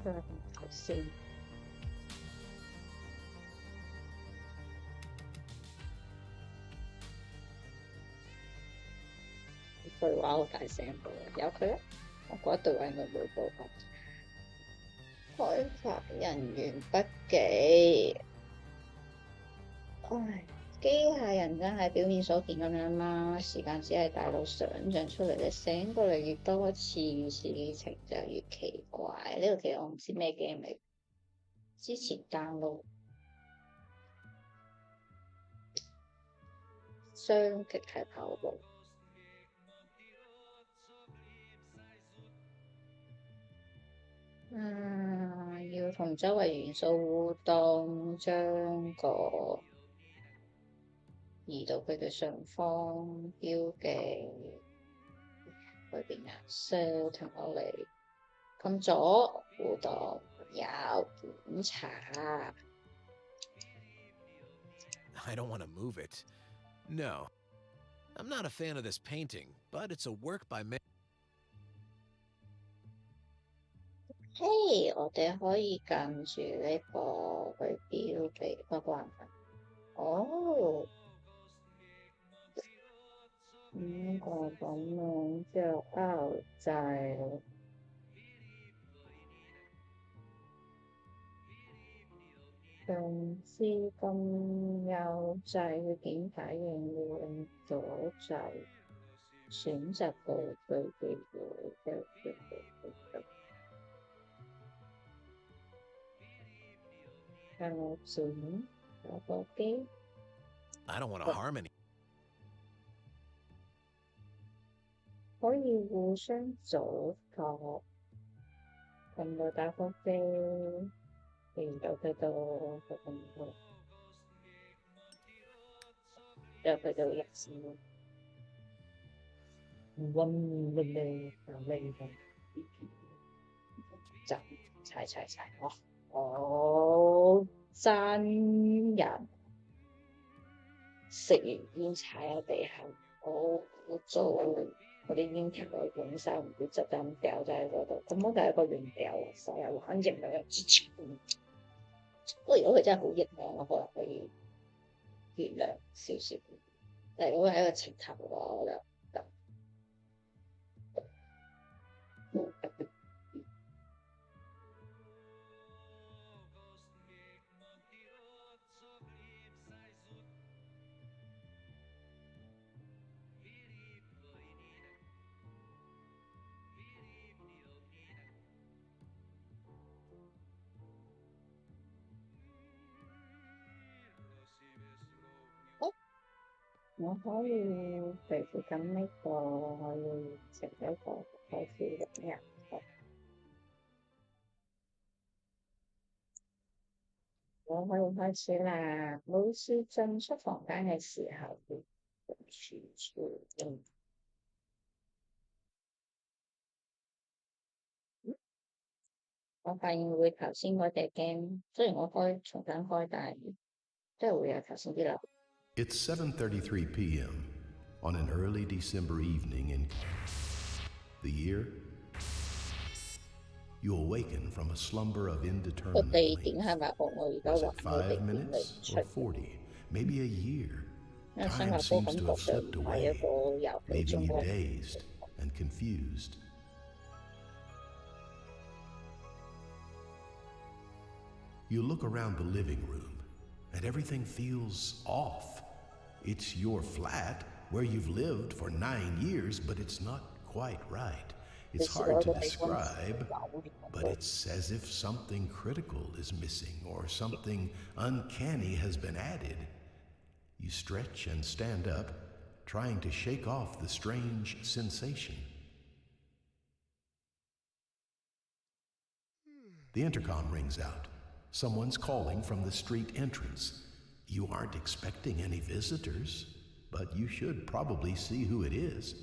出嚟頭先。對話好大聲嘅，有佢啊！我覺得對話應該冇報告。開發人員筆記，唉，機械人真係表面所見咁樣啦，時間只係大腦想像出嚟嘅，醒過嚟越多次，事情就越奇怪。呢個其實我唔知咩 game 嚟，之前 download 雙極係跑步。要同周圍元素互動，將個移到佢嘅上方標記，改變顏色，停落嚟，撳左互動，右檢查。I don't want to move it. No. I'm not a fan of this painting, but it's a work by man. 嘿，我哋可以撳住呢個去標記個關係。哦，個咁樣就拗掣，上次咁幼掣點解要用左掣？選擇到佢哋嘅右轉有個機。I don't want to harm any. 可以互相阻擋，撳到打火機，見到佢到個動作，有佢到日子，溫咧就呢個，就踩哦，真人食完煙踩喺地下，好糟。嗰啲煙頭嘅本身唔會就咁掉在嗰度，咁我就係一個亂掉，成日玩型咁樣支持。不過如果佢真係好型咧，我可能可以原諒少少。但係如果係一個情頭嘅話，我就得。我可以隨時撳呢個，我要完成一個開始嘅人。我可以開始啦！每次進出房間嘅時候，要我發現會頭先嗰隻 game，雖然我重新開，但係都係會有頭先啲流。It's 7:33 p.m. on an early December evening in the year. You awaken from a slumber of indeterminate length. Was it 5 minutes or 40, maybe a year? Time seems to have slipped away, leaving you dazed and confused. You look around the living room, and everything feels off. It's your flat where you've lived for 9 years, but it's not quite right. It's hard to describe, but it's as if something critical is missing or something uncanny has been added. You stretch and stand up, trying to shake off the strange sensation. The intercom rings out. Someone's calling from the street entrance. You aren't expecting any visitors, but you should probably see who it is.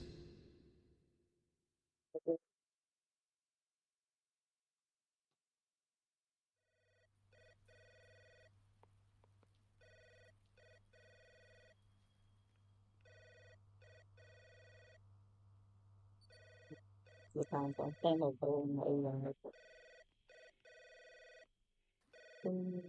Who's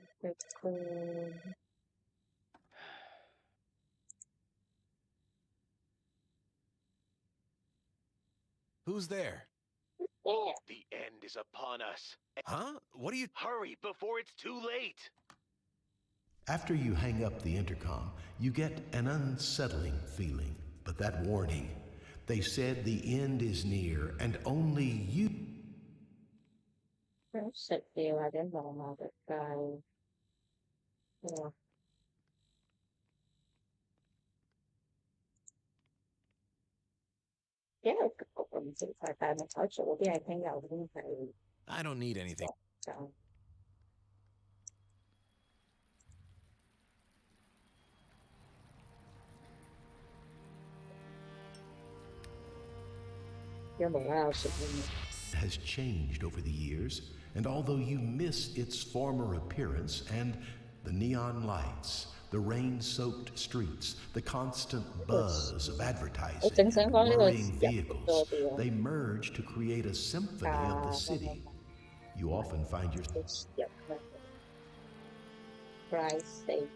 there? Yeah. The end is upon us. Huh? What are you... Hurry before it's too late. After you hang up the intercom, you get an unsettling feeling. But that warning, they said the end is near and only you... 食嘢或者望下個街。哇！因為個局咁精彩，但係我早啲係聽有啲係 I don't need anything. 就有無啦啦有食煙。has changed over the years, and although you miss its former appearance and the neon lights, the rain-soaked streets, the constant buzz of advertising and whirring vehicles, they merge to create a symphony of the city. You often find yourself... Price safe.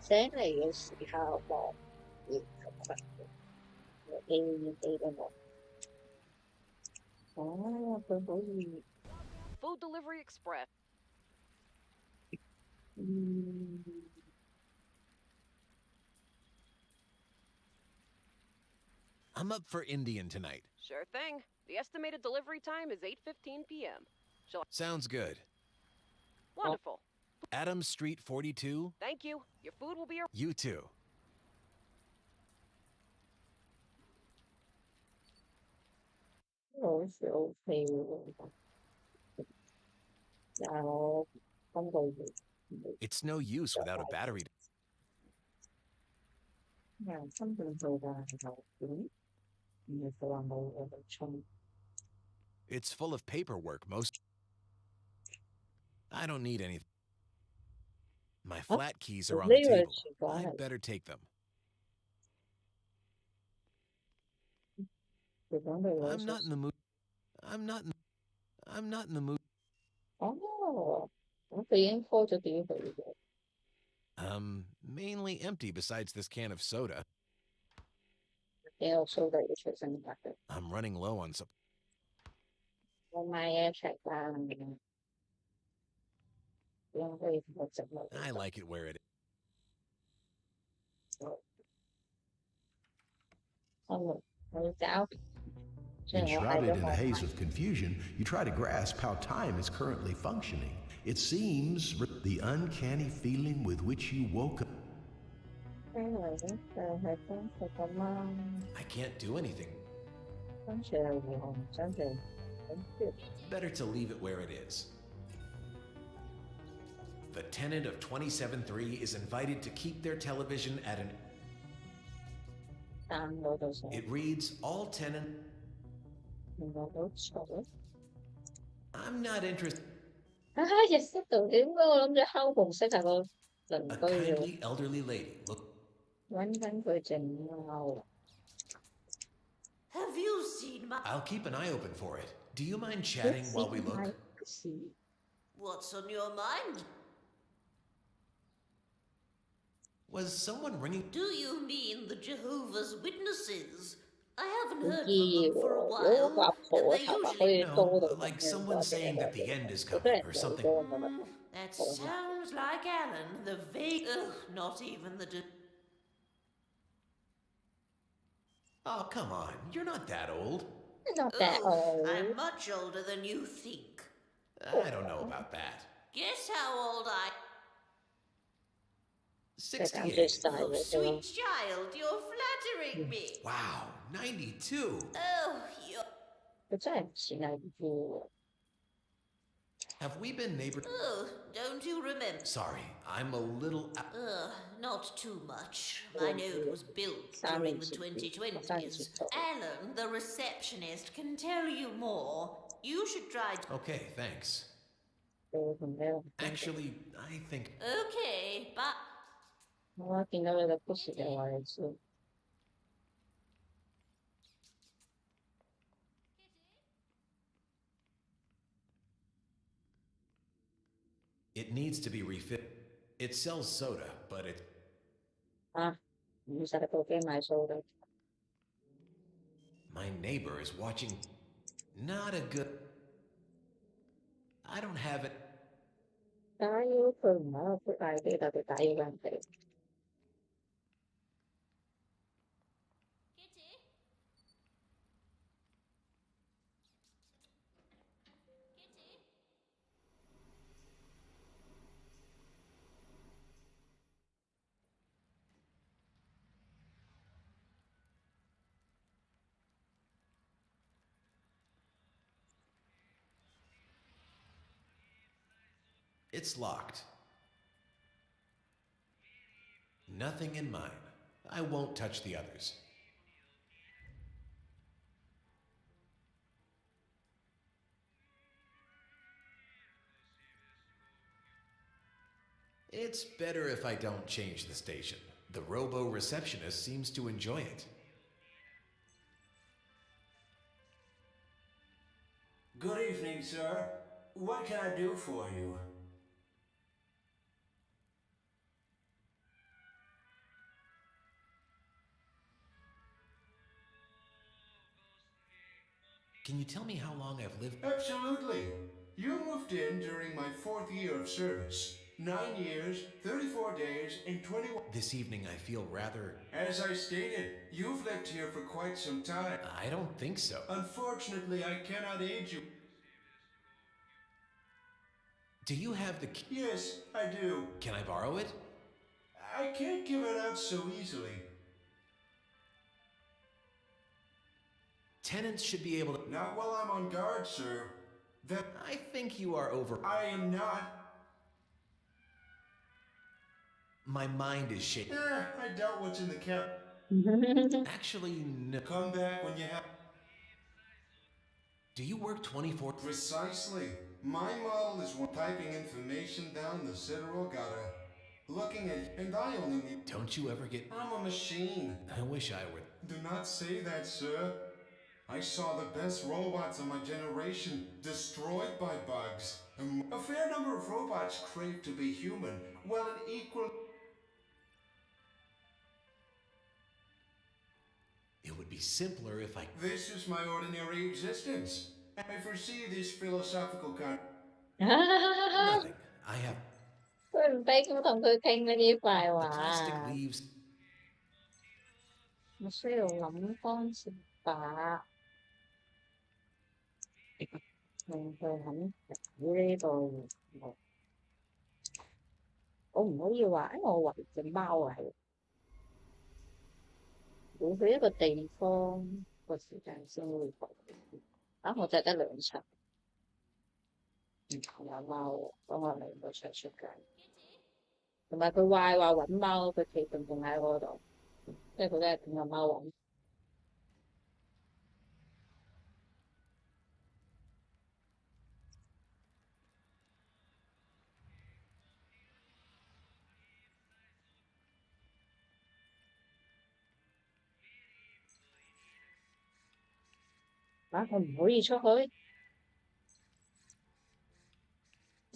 醒嚟嘅時候望熱咁都冇。哦，佢可以。Food Delivery Express. I'm up for Indian tonight. Sure thing. The estimated delivery time is 8:15 p.m. Sounds good. Wonderful. Adams Street 42? Thank you. Your food will be... You too. It's no use without a battery. It's full of paperwork, I don't need anything. My flat keys are on the table. I'd better take them. I'm not in the mood. I'm not in the mood. Oh, okay. Mainly empty besides this can of soda. I'm running low on some. I like it where it is. Enshrouded in a haze of confusion, you try to grasp how time is currently functioning. It seems the uncanny feeling with which you woke up. I can't do anything. Better to leave it where it is. The tenant of 27-3 is invited to keep their television at an... It reads, all tenant... I'm not interested. A kindly elderly lady. Look. Have you seen my... I'll keep an eye open for it. Do you mind chatting while we look? What's on your mind? Was someone ringing? Do you mean the Jehovah's Witnesses? I haven't heard from them for a while, and they usually... No, like someone saying that the end is coming or something. That sounds like Alan, the vague... not even the... Oh, come on. You're not that old. Not that old. I'm much older than you think. I don't know about that. Guess how old I... 68. Oh, sweet child, you're flattering me. Wow, 92. Oh, you're... Have we been neighbors? Oh, don't you remember? Sorry, I'm a little... Not too much. My node was built during the 2020s. Alan, the receptionist, can tell you more. You should try... Okay, thanks. Actually, I think... Okay, but... It needs to be refilled. It sells soda, but it... 啊，唔使部機買數嘅。My neighbor is watching. Not a good... I don't have it. 打擾佢唔係一個 good idea，特別打擾人哋。Kitty? Kitty? It's locked. Nothing in mine. I won't touch the others. It's better if I don't change the station. The robo-receptionist seems to enjoy it. Good evening, sir. What can I do for you? Can you tell me how long I've lived? Absolutely. You moved in during my 4th year of service. 9 years, 34 days, and 21... This evening I feel rather... As I stated, you've lived here for quite some time. I don't think so. Unfortunately, I cannot aid you. Do you have the key? Yes, I do. Can I borrow it? I can't give it out so easily. Tenants should be able to... Not while I'm on guard, sir. That... I think you are over... I am not. My mind is shaking. I doubt what's in the cap. Actually, no. Come back when you have... Do you work 24... Precisely. My model is one typing information down the Citadel gutter. Looking at... And I only need... Don't you ever get... I'm a machine. I wish I were... Do not say that, sir. I saw the best robots of my generation destroyed by bugs. A fair number of robots crave to be human, while an equal... It would be simpler if I... This is my ordinary existence. I foresee these philosophical Nothing. I have... 佢唔俾我同佢傾呢啲廢 The 話， plastic leaves... 我需要諗方設法令佢肯搞呢度。我唔可以話，因為我圍隻貓係會去一個地方個時間先會到。啊！我就得2層，有貓喎，咁我咪唔好出街。同埋佢壞話揾貓，佢企定定喺嗰度，即係佢都係等個貓揾。啊！我唔可以出去，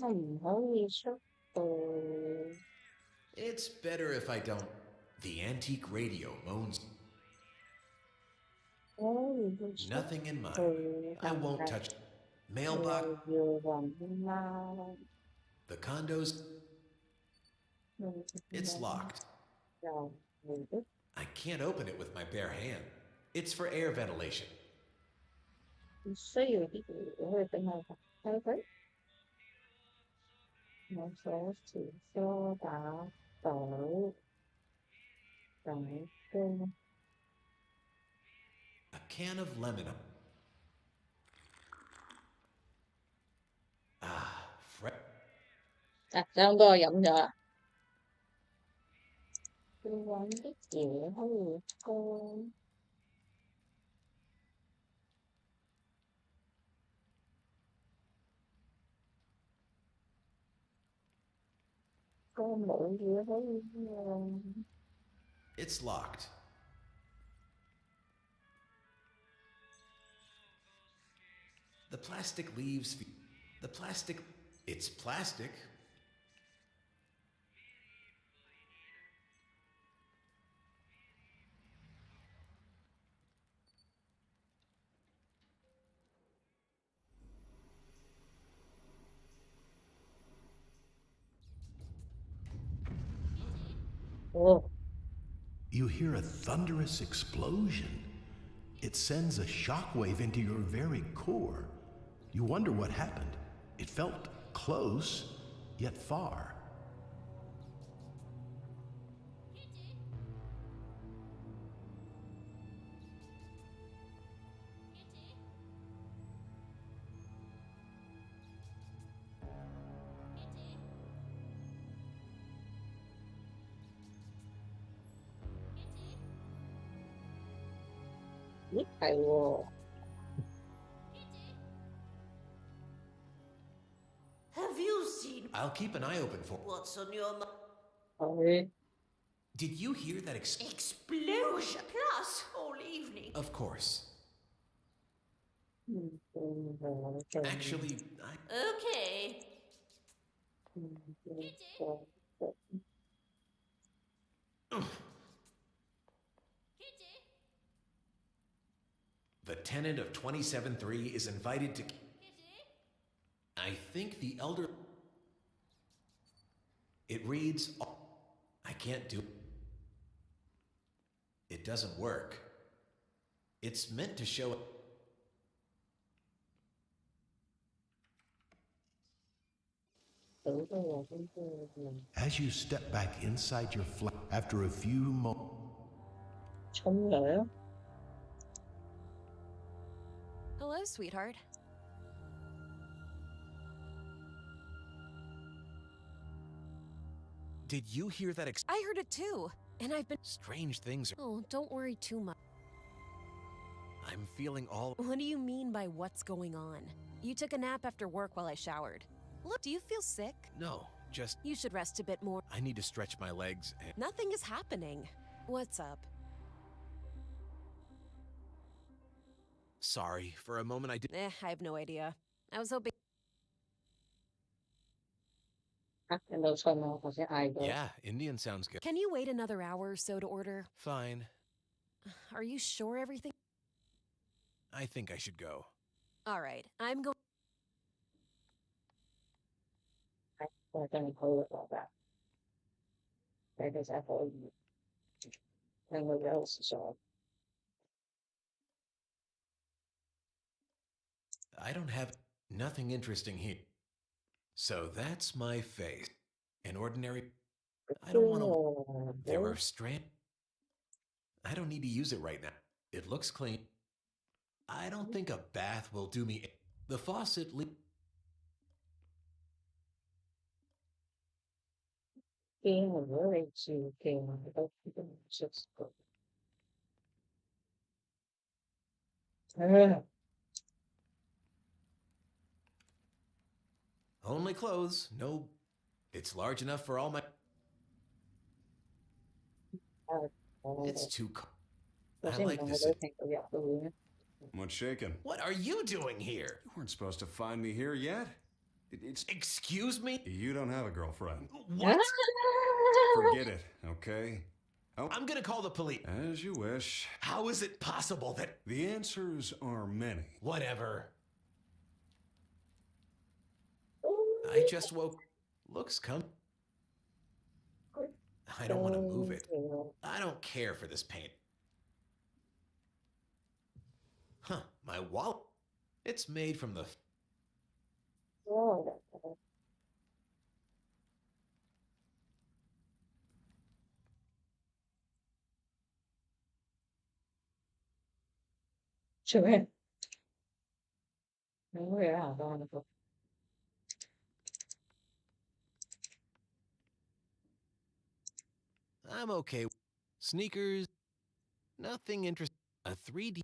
我唔可以出去。It's better if I don't... The antique radio moans... 可以出 Nothing in mine. 去， I 但 won't 係 touch... Mailbox... 要揾貓。 The condos... It's locked. 又嚟得 I can't open it with my bare hand. It's for air ventilation. 需要啲嘢去俾我睇佢。我鎖匙、梳打袋、酒精。A can of lemon... Ah, fresh... 啊，兩個飲咗啦。要揾啲嘢可以乾。個冇嘢可以用。It's locked. The plastic leaves... The plastic... It's plastic. Oh. You hear a thunderous explosion. It sends a shockwave into your very core. You wonder what happened. It felt close, yet far. Have you seen I'll keep an eye open for. what's on your mind? Sorry. Did you hear that Explosion! Plus, all evening. Of course. Actually, Okay. the tenant of 27-3 is invited to. I think the elder. It reads. I can't do. It doesn't work. It's meant to show. As you step back inside your flat after a few moments. Hello, sweetheart. Did you hear that? I heard it too, and I've been. Strange things are. Oh, don't worry too much. I'm feeling all. What do you mean by what's going on? You took a nap after work while I showered. Look, do you feel sick? No, just. You should rest a bit more. I need to stretch my legs and. Nothing is happening. What's up? Sorry, for a moment I did. I have no idea. I was hoping. Yeah, Indian sounds good. Can you wait another hour or so to order? Fine. Are you sure everything? I think I should go. All right, I'm going. I don't have nothing interesting here. So that's my face. An ordinary. I don't want to. There are strange. I don't need to use it right now. It looks clean. I don't think a bath will do me. The faucet. Only clothes. No. It's large enough for all my. It's too. I like this. What's shaking? What are you doing here? You weren't supposed to find me here yet. It's. Excuse me? You don't have a girlfriend. What? Forget it, okay? Oh, I'm gonna call the police. as you wish. How is it possible that. The answers are many. Whatever. I just woke. Looks come. I don't want to move it. I don't care for this paint. Huh, my wallet. It's made from the. I'm okay. Sneakers. Nothing interesting. A 3D.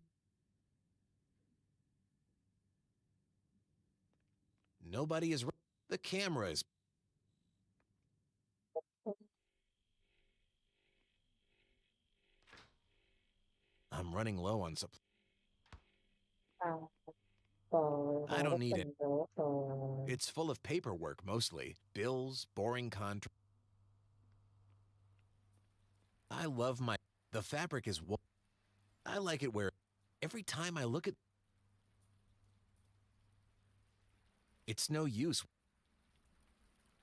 Nobody is. The camera is. I'm running low on supply. I don't need it. It's full of paperwork mostly. Bills, boring contracts. I love my. The fabric is. I like it where. Every time I look at. It's no use.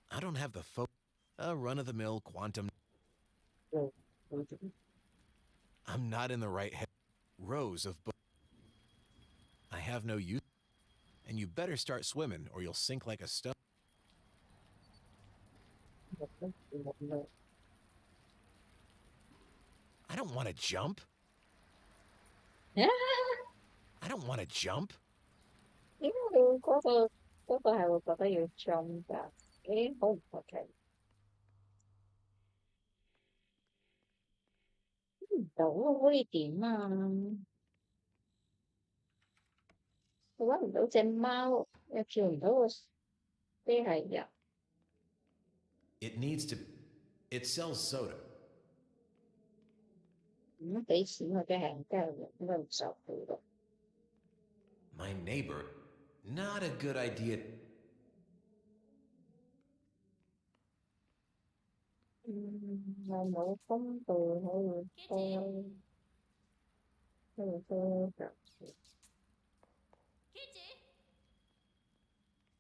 I don't have the A run-of-the-mill quantum. I'm not in the right head. Rows of books. I have no use. And you better start swimming or you'll sink like a stone. I don't want to jump. I don't want to jump. 點解你會嗰個係會覺得要 jump 㗎？好唔合奇。唔到啊，可以點啊？我揾唔到隻貓，又叫唔到個機械人。It needs to. It sells soda. 俾錢個機械人，機械人應該唔受到咯。My neighbor. Not a good idea. 我冇風度可以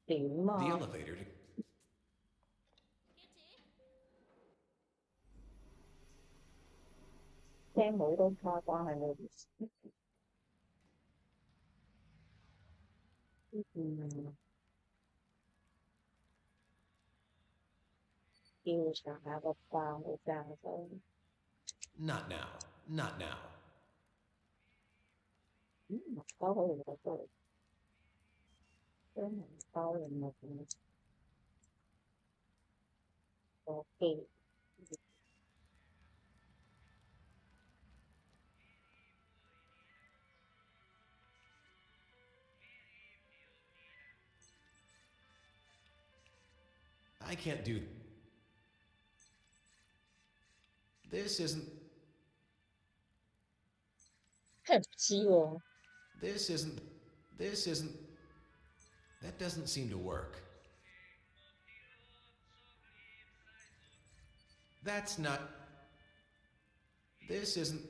點啊？ The elevator to. 聽好多花關係呢件事。調查下個爆炸就。Not now. Not now. 包可以攞出嚟，將銀包入面個機。I can't do. This isn't. 真係唔知喎。This isn't. This isn't. That doesn't seem to work. That's not. This isn't.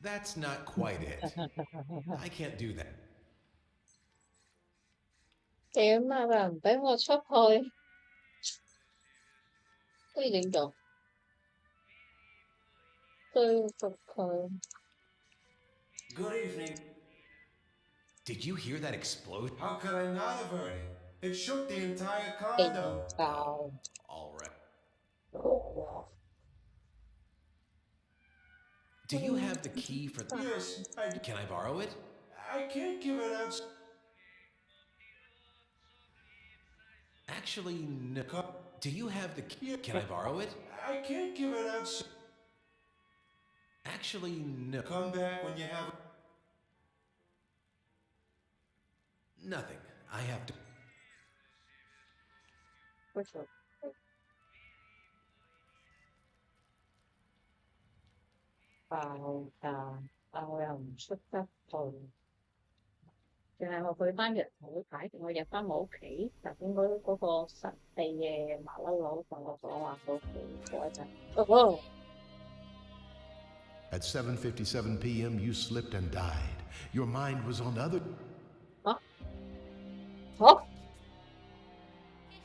That's not quite it. I can't do that. 點啊？佢唔俾我出去，可以點做？對付佢。Good evening. Did you hear that explosion? How could I not have heard it? It shook the entire condo. 爆。 All right. Do you have the key for the... Yes, I Can I borrow it? can't give it out. Actually, no. Do you have the key? Can I borrow it? I can't give it out. Actually, no. Come back when you have. Nothing. I have to... 不錯。爆炸，但我又唔出得去，定係我去翻陽台睇，定我入翻我屋企？頭先嗰個神秘嘅麻甩佬同我講話嗰一陣。哦 At 7:57 p.m., you slipped and died. Your mind was on other.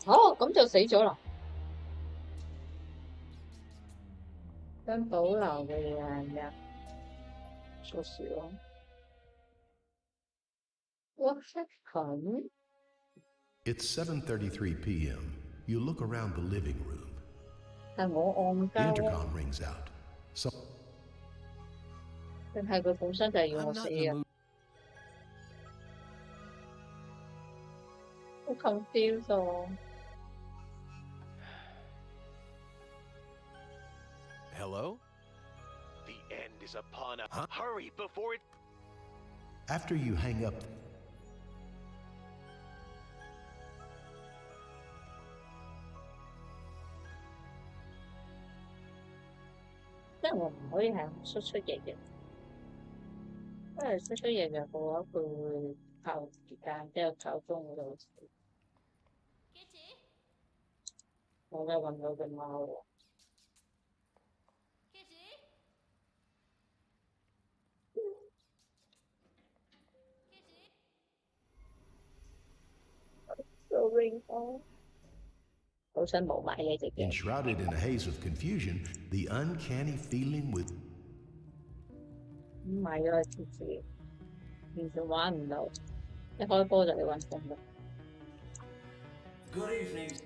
咁就死咗啦。將保留嘅嘢係咩啊？出事咯。What happened? It's 7:33 p.m. You look around the living room. 係我戇 The 鳩， intercom rings out. So 定係佢本身就係要 I'm 我 not 死 in the 啊？ mood. 好 confused 喎。Hello? The end is upon us. Huh? Hurry before it. after you hang up, 即係我唔可以係出入嘅，因為出入嘅話，佢會靠時間，即係靠鐘嗰度。我嘅揾到隻貓喎。Going on. 好想冇買呢隻 game。 Enshrouded in a haze of confusion, the uncanny feeling with 唔買咗係次次，完全玩唔到，一開波就嚟揾工啦。Good evening.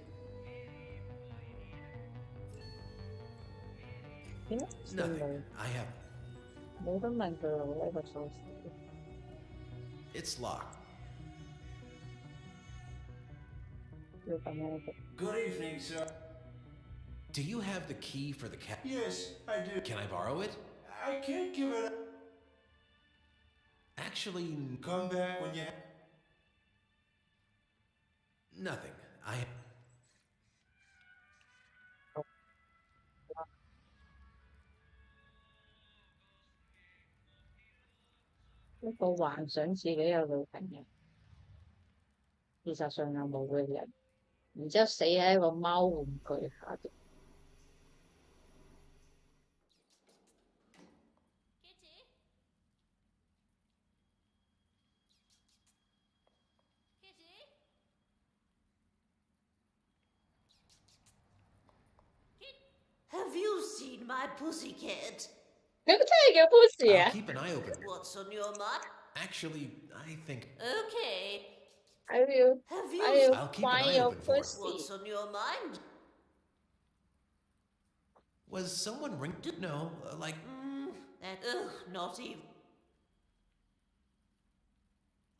點解算 Nothing. 冇 I have. 冇得問佢攞呢個鎖匙？ It's locked. 要咁樣嘅。 Good evening, sir. Do you have the key for the cat? Yes, I do. Can I borrow it? I can't give it up. Actually, Come back when you nothing. I. 一個幻想自己有女朋友，事實上又冇嘅人，然之後死喺一個貓玩具下邊。 Have you seen my pussycat? 你真係叫 Pussy I'll 啊？ keep an eye open. What's on your mind? Actually, I think. Okay. I will Have I you will I'll keep an find eye your open for it. pussy. What's on your mind? Was someone ring? No, like. Not even.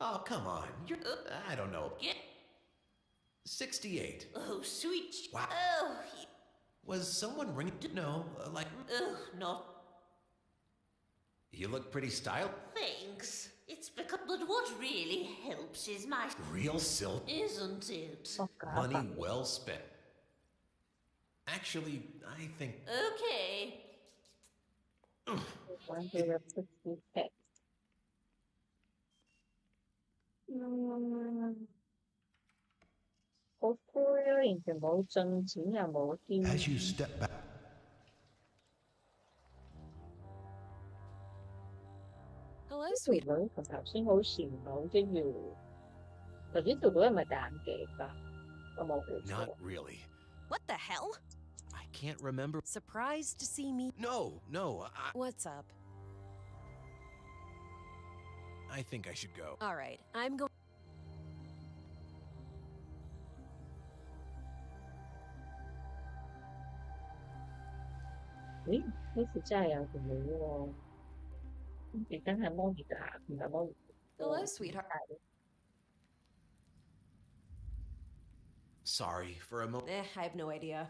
Oh, come on. You're. I don't know. Get. 68. Oh, sweet. Wow. Oh, Was someone ring? No, like. not. You look pretty styled. Thanks. It's because. But what really helps is my. Real silk. Isn't it? Money well spent. Actually, I think. Okay. Find your pussy cat. 好灰啊，完全冇進展又冇添。 as you step back. Hello, 條 sweet. 女同頭先好羨慕一樣。頭先條女係咪戴眼鏡㗎？我冇記 Not 錯。 really. What the hell? I can't remember. Surprised to see me? No. What's up? I think I should go. All right, I'm going. 咦？呢次真係有條女喎。你真係摸住㗎，唔係摸住。 Hello, sweetheart. Sorry for a moment. I have no idea.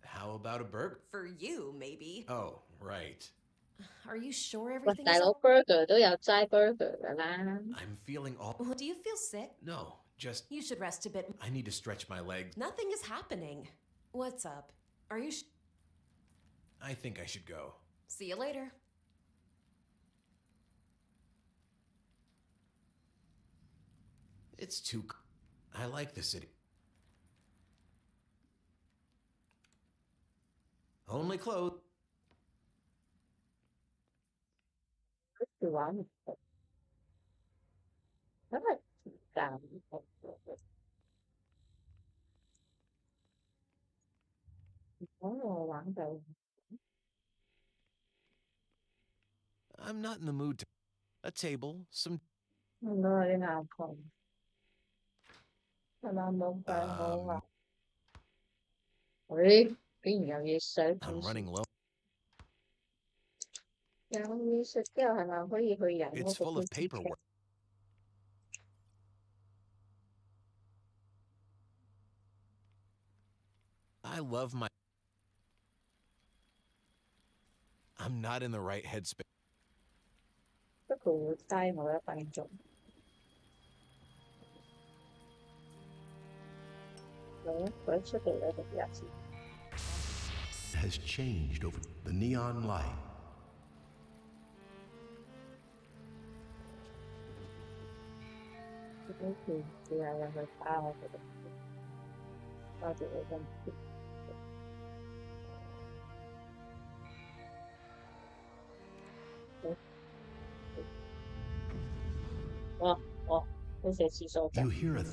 How about a burger? For you, maybe. Oh, right. Are you sure 喂， everything's 大佬 all... burger 都有齋 burger 㗎啦。 I'm feeling all. Do you feel sick? No, just. You should rest a bit. I need to stretch my legs. Nothing is happening. What's up? Are you I think I should go. See you later. It's too. I like the city. Only clothes. 好似玩唔到，真係時間唔到。如果我玩到， I'm not in the mood to. A table, some. 我都有啲眼瞓，係咪冇瞓好啊？喂，竟然有嘢食， I'm running low. 有嘢食之後係咪可以去飲 It's 嗰個 full of 杯子 paperwork. I love my. I'm not in the right headspace. 不過會嘥我1分鐘。佢出嚟咧就比較遲。 Has changed over the neon light. 呢件事係有去打我覺得，多謝你今次。我去寫廁所㗎。 You hear a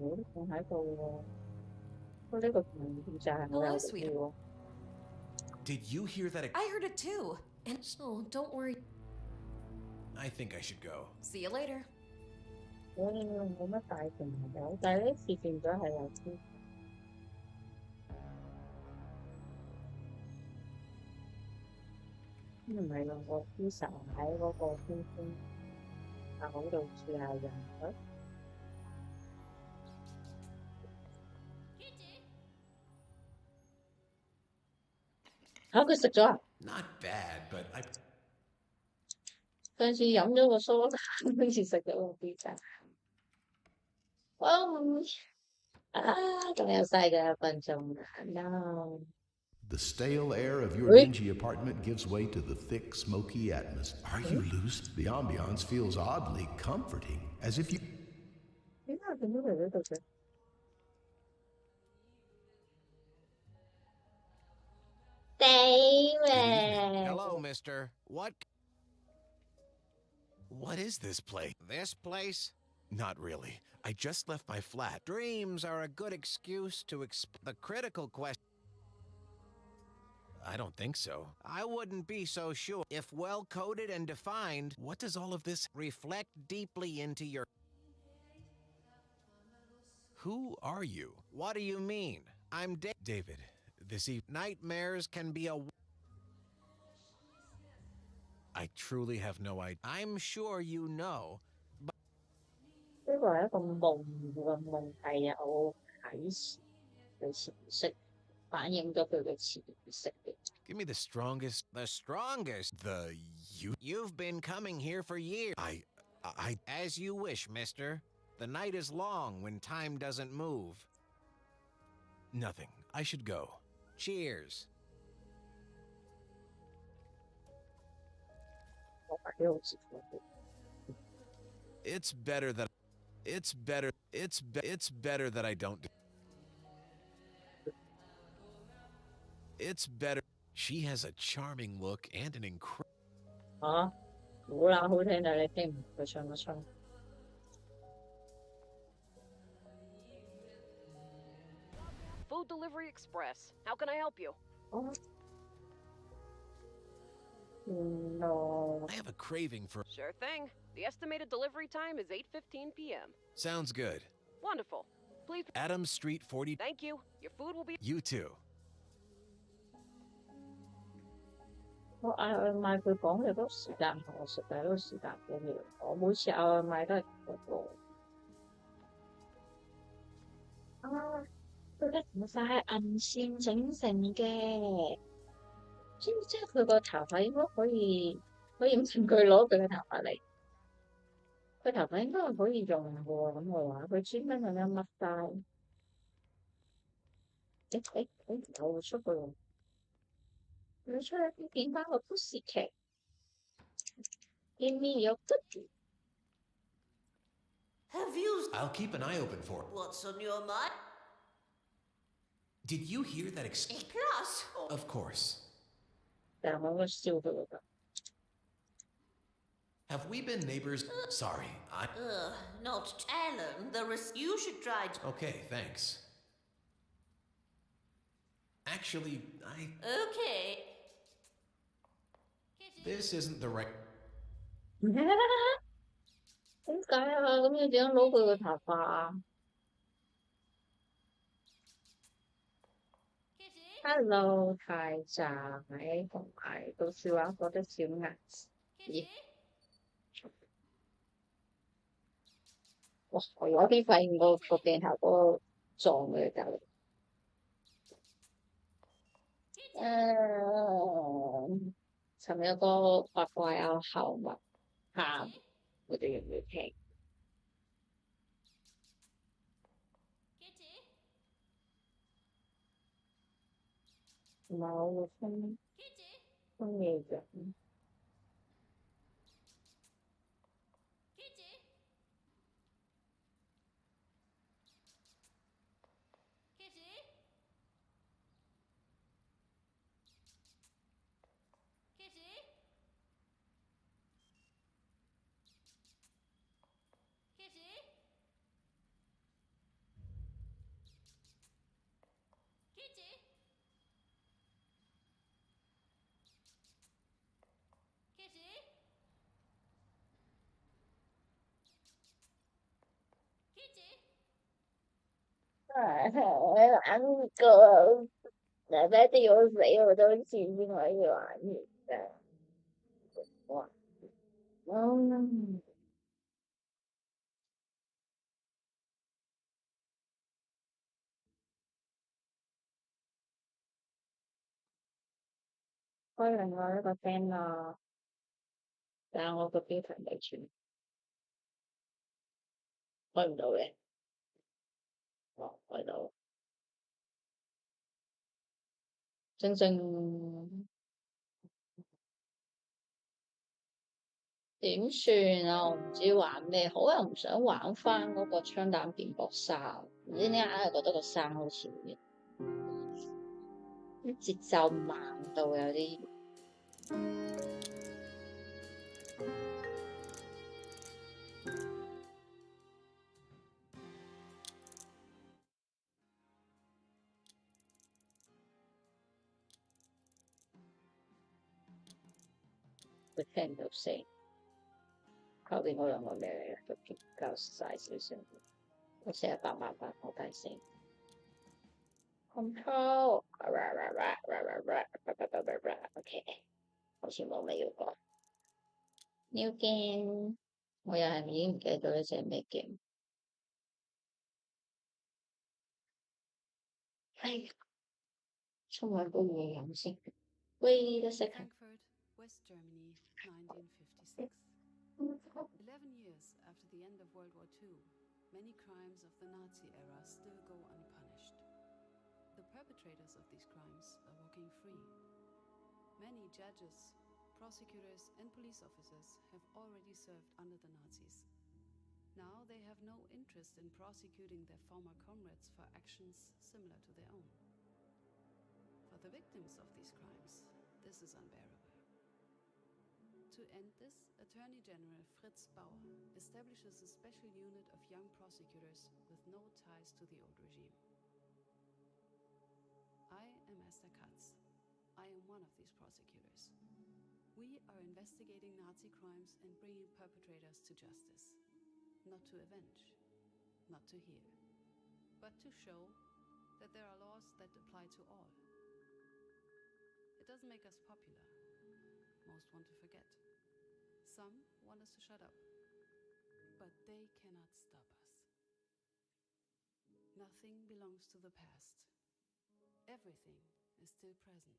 都放喺度喎。不過呢個就係我有嘅喎。Did you hear that? I heard it too. And oh, don't worry. I think I should go. See you later. 我冇乜大朋友，但係呢次變咗係有啲。唔係喎，我經常喺嗰個天空口度住下人。嚇！佢食咗啊？ Not bad, but I. 上次飲咗個蘇打，好似食咗個 pizza。仲有細嘅一分鐘。No。 The stale air of your dingy apartment gives way to the thick, smoky atmosphere. Are you loose? The ambiance feels oddly comforting, as if you. 點解點解嚟呢度嘅Hello, mister. What is this place? This place? Not really. I just left my flat. Dreams are a good excuse to the critical question. I don't think so. I wouldn't be so sure. If well-coded and defined, What does all of this? reflect deeply into your... Who are you? What do you mean? I'm David, this evening. Nightmares can be a... I truly have no idea. I'm sure you know. 呢個係一個夢係有啟示嘅潛意識，反映咗佢嘅潛意識嘅。 Give me the strongest. The strongest. You've been coming here for years. I. As you wish, mister. The night is long when time doesn't move. Nothing. I should go. Cheers. 我發啲好似佢 It's better that. It's better that I don't do. It's better. She has a charming look and an incredible. 嚇，好啦，好聽但係你聽唔佢唱乜唱？ Food Delivery Express. How can I help you? 哦，no. I have a craving for. Sure thing. The estimated delivery time is 8:15 p.m. Sounds good. Wonderful. Please. Adams Street 40. Thank you. Your food will be. You too. 我嗌外賣，佢講嘅嗰個時間同我實際嗰個時間唔一樣。我每次嗌外賣都係嗰個。啊，佢嘅頭髮係銀線整成嘅，即係佢個頭髮應該可以問佢攞佢嘅頭髮嚟。佢頭髮應該係可以用嘅喎，咁我話佢專登咁樣乜曬。我出去喎。 你出去變翻個 Pussycat。Give me your cookie。 Have you... I'll keep an eye open for it. What's on your mind? Did you hear that? Class? Of course. 但係我笑佢㗎。 Have we been neighbors? Sorry, I. Not Alan. You should try to... Okay, thanks. Actually, Okay. This isn't the right. 點解啊？咁要點樣攞佢個頭髮啊 ？Hello，太仔，同埋到笑話覺得小牙齒。哇！我有啲發現個鏡頭嗰個撞佢隔離。尋日有個八卦有後文喊，我哋要唔要聽？唔係我會分嘢嘅。玩个，哪怕地有水我都去另外一玩的。哇，開另外一個 friend 啦，但係我個標題未串，開唔到嘅，開到，正正點算啊？我唔知玩咩好，又唔想玩翻嗰個槍彈辯駁3，唔知點解硬係覺得個3好似啲節奏慢到有啲。會聽唔到聲，後邊嗰兩個咩嚟嘅？都比較細少少，我成日888好大聲。Control，OK，好似冇咩要講。New game，我又係已經唔記得咗呢隻咩 game。哎呀，沖埋杯嘢飲先。Wait a second。 Frankfurt, West Germany, 1956. 11 years after the end of World War II, many crimes of the Nazi era still go unpunished. The perpetrators of these crimes are walking free. Many judges, prosecutors, and police officers have already served under the Nazis. Now they have no interest in prosecuting their former comrades for actions similar to their own. For the victims of these crimes, this is unbearable. To end this, Attorney General Fritz Bauer establishes a special unit of young prosecutors with no ties to the old regime. I am Esther Katz. I am one of these prosecutors. We are investigating Nazi crimes and bringing perpetrators to justice. Not to avenge, not to heal, but to show that there are laws that apply to all. It doesn't make us popular. Most want to forget. Some want us to shut up. But they cannot stop us. Nothing belongs to the past. Everything is still present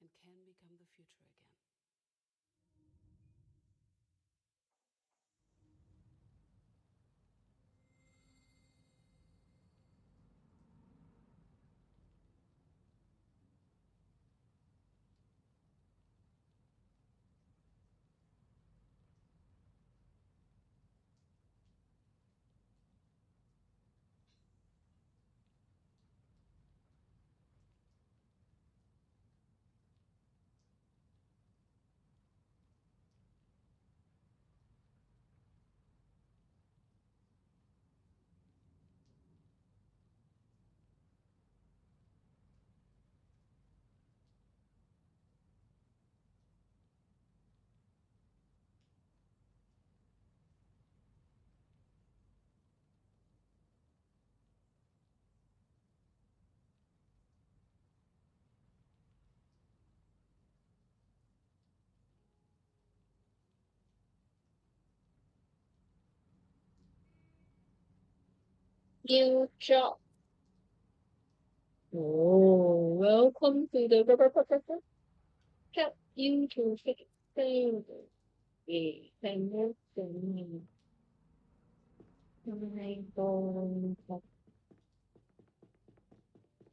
and can become the future again. New job. Oh, welcome to the help you to fix things. Thank you.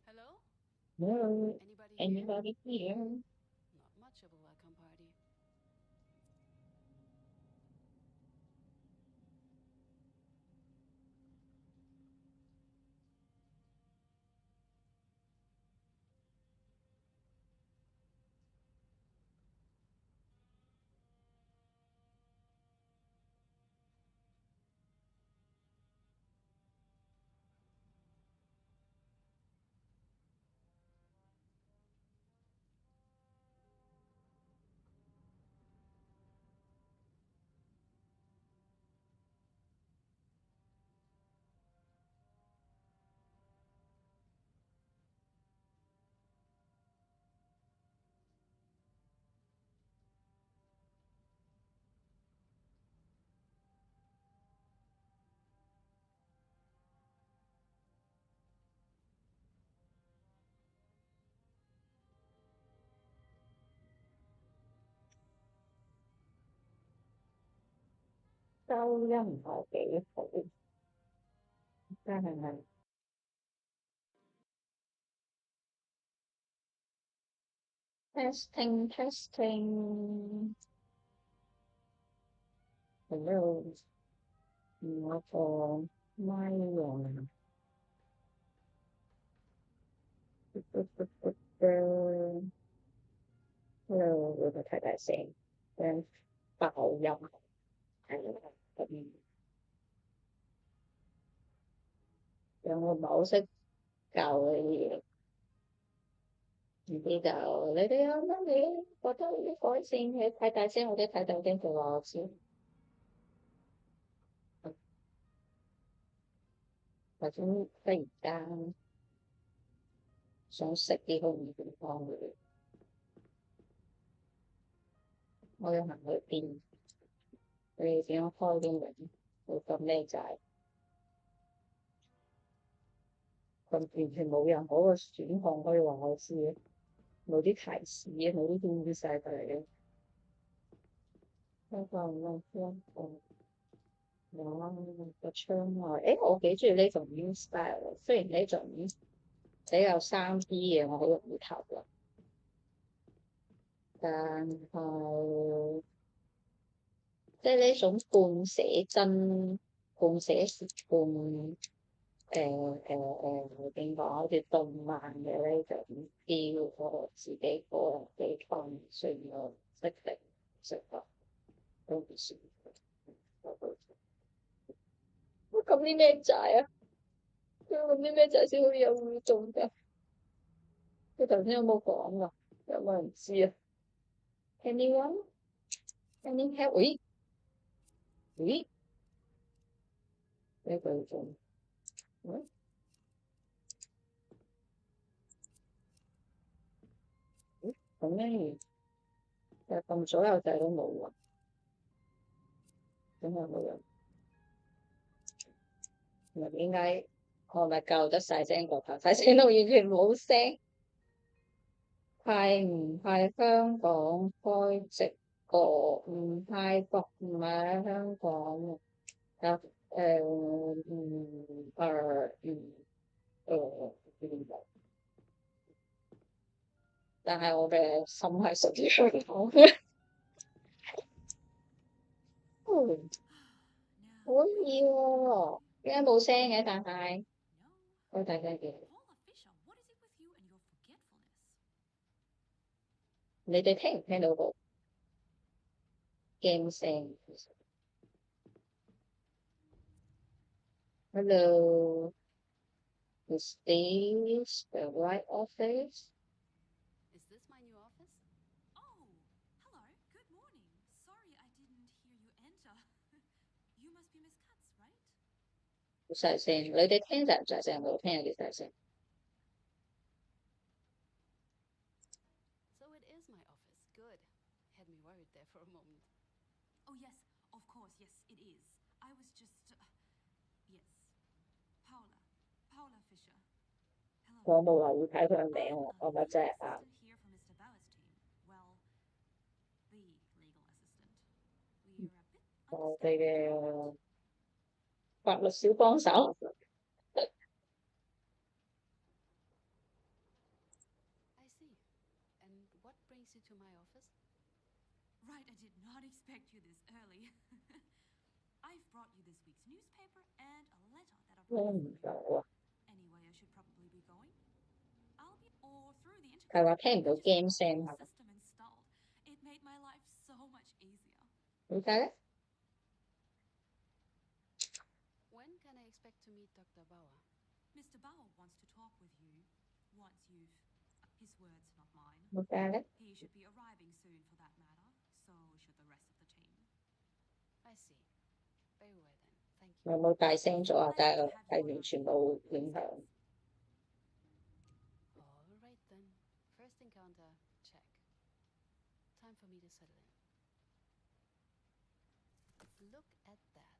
Hello? Hello. Anybody here? Anybody here? Not much of a welcome party. 收音唔係幾好，真係。testing。Hello，我個咪用。Hello，會唔會太大聲？驚爆音。有我唔係好識教嘅嘢，唔知就你哋有乜嘢覺得有啲改善嘅？太大聲或者太大聲就話我知。或者忽然間想食啲好唔健康嘅嘢，我要行去邊？你哋點樣開啲門？會咁咩仔？咁完全冇任何個選項可以話我知嘅，冇啲提示嘅，冇啲建議晒佢嚟嘅。香港香港個窗外，我幾中意呢種 new style，雖然呢種比較3D 嘅我好容易投入，但係即係呢種半寫真、半寫實、半點講，好似動漫嘅呢種 feel，我自己個人幾中意，雖然我識定識得都唔算。咁啲咩仔啊？咁啲咩仔先好似有互動㗎？佢頭先有冇講㗎？有冇人知啊 ？Anyone? Any help？咦？呢個仲咁樣其實咁左右仔都冇喎，點解冇人？唔係點解？我咪教得細聲過頭，細聲到完全冇聲。派唔派香港開直播？唔派博，唔係喺香港。但係我嘅心係屬於香港嘅。可以喎，點解冇聲嘅？但係我大聲啲，你哋聽唔聽到個 game 聲 ？Hello， is this the right office? Is this my new office? Oh, hello. Good morning. Sorry I didn't hear you enter. You must be Miss Katz, right? 好細聲，你哋聽就唔細聲，我聽有幾細聲。So it is my office. Good. Had me worried there for a moment. Oh, yes, of course, yes, it is. I was just, yes. Paula Fisher. Hello. 我冇留意睇佢嘅名喎，我咪真係assistant here for Mr. Bauer's team. Well, the legal assistant. We're a bit 我哋嘅法律小幫手。I see. And what brings you to my office? Right, I did not expect you this early. I've brought you this week's newspaper and a letter that I've 聽 written 唔 for 到 you. 啊！ Anyway, I should probably be going. I'll be or through the 係 internet. 話聽唔到 I just game got 聲 the 係 system installed. It made my life so much easier. 點解咧？ When can I expect to meet Dr. Bauer? Mr. Bauer wants to talk with you. Once you've, his words, not mine. 點解咧？ He should be arriving soon for that matter. So should the rest of the team. I see. Very well then. Thank 有 you. 冇大聲咗啊？但係完全冇影響。 All right then. First encounter, check. Time for me to settle in. Look at that.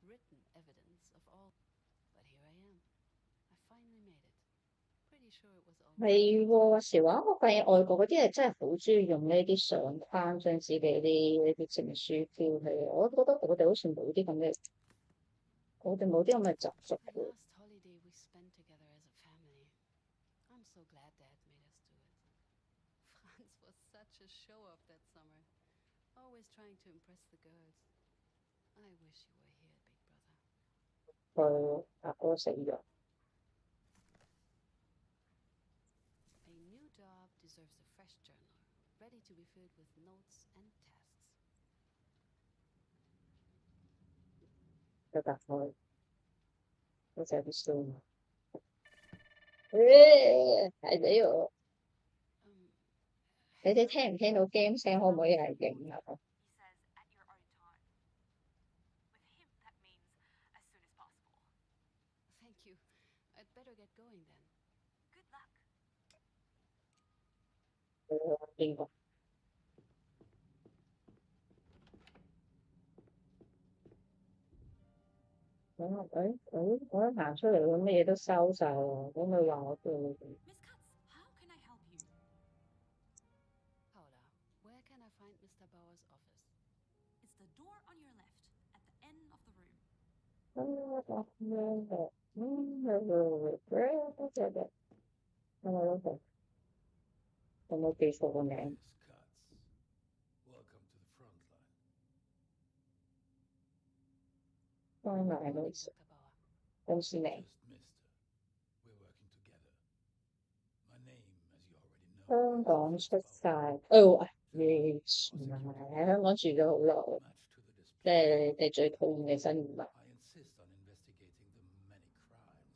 Written evidence of all. But here I am. I finally made it. Pretty pretty sure it was all 係喎，有時話我發現外國嗰啲係真係好中意用呢啲相框將自己啲情緒標起，我覺得我哋好似冇啲咁嘅，我哋冇啲咁嘅習俗 the 嘅。 last holiday we spent together as a family. I'm so glad Dad made us do it. Franz was such a show-off that summer, always trying to impress the girls. I wish you were here, big brother. 佢阿哥死咗， A new job deserves a fresh journal, ready to be filled with notes and tasks. 佢打開，我就啲書，係俾我， 你哋 Hello? 聽唔聽到 game 聲？可唔可以係影下？ He says at your own time. With him, that means as soon as possible. Thank you. I'd better get going then. Good luck. 邊個？我一行出嚟，佢乜嘢都收晒喎，咁佢話我做。 Miss Katz, how can I help you? Paula, where can I find Mr. Bauer's office? It's the door on your left, at the end of the room. 有冇記錯個名？ Miss Katz, welcome to the front line. 當埋 Good 老 morning, 師 Dr. Bauer. 公司名。 Just Mister. We're working together. My name, as you already know, 香港 is 出 Bauer. 晒，哦，你唔係喺香港住咗好耐， Match to the 即 display. 係你最討厭嘅新移民。 I insist on investigating the many crimes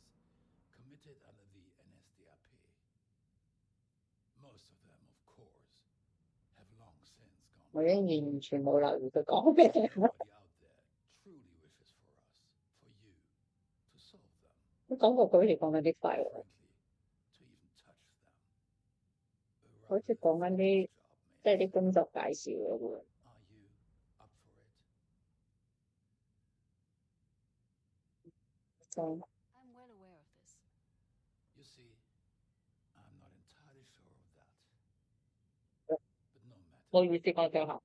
committed under the NSDAP. Most of them, of course, have long since gone. 我已經完全冇留意佢講咩。 Nobody out there truly wishes for us, for you, to solve them. 我感覺佢好似講緊啲廢話， Frankly, to even touch them. A 好似 rather 講緊 thankless 啲 job, 即 may 係 I 啲工作介紹嘅喎。 say. Are you up for it? 講 I'm well aware of this. You see, I'm not entirely sure of that. But no matter. 冇意思講最後。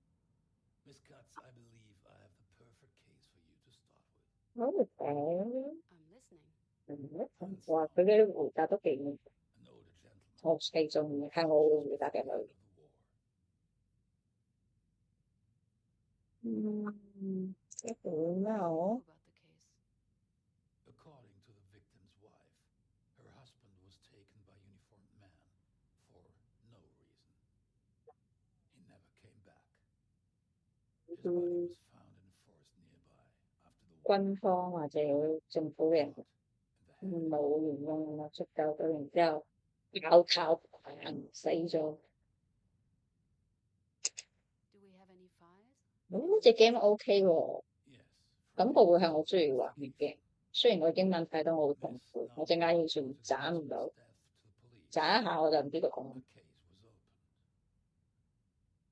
Miss Katz, I believe I have the perfect case for you to start with. 我唔講， I'm listening. 哇！佢啲回答都幾， An older gentleman. 我幾中意，係我會回答嘅佢。 Of the war. 一點啦，我 About the case. According to the victim's wife, her husband was taken by uniformed men for no reason. He never came back. His body was found in a forest nearby after the war. 軍方或者政府嘅人 Shot in the head. 冇原因啦，出救咗，然之後咬靠死咗。 Do we have any files? 呢隻 game OK 喎， Yes. 感覺會係我中意玩嘅 game。雖然我英文睇得我好痛苦，我陣間完全斬唔到， Death to the police. 斬一下我就唔知佢講 The 乜。 case was opened.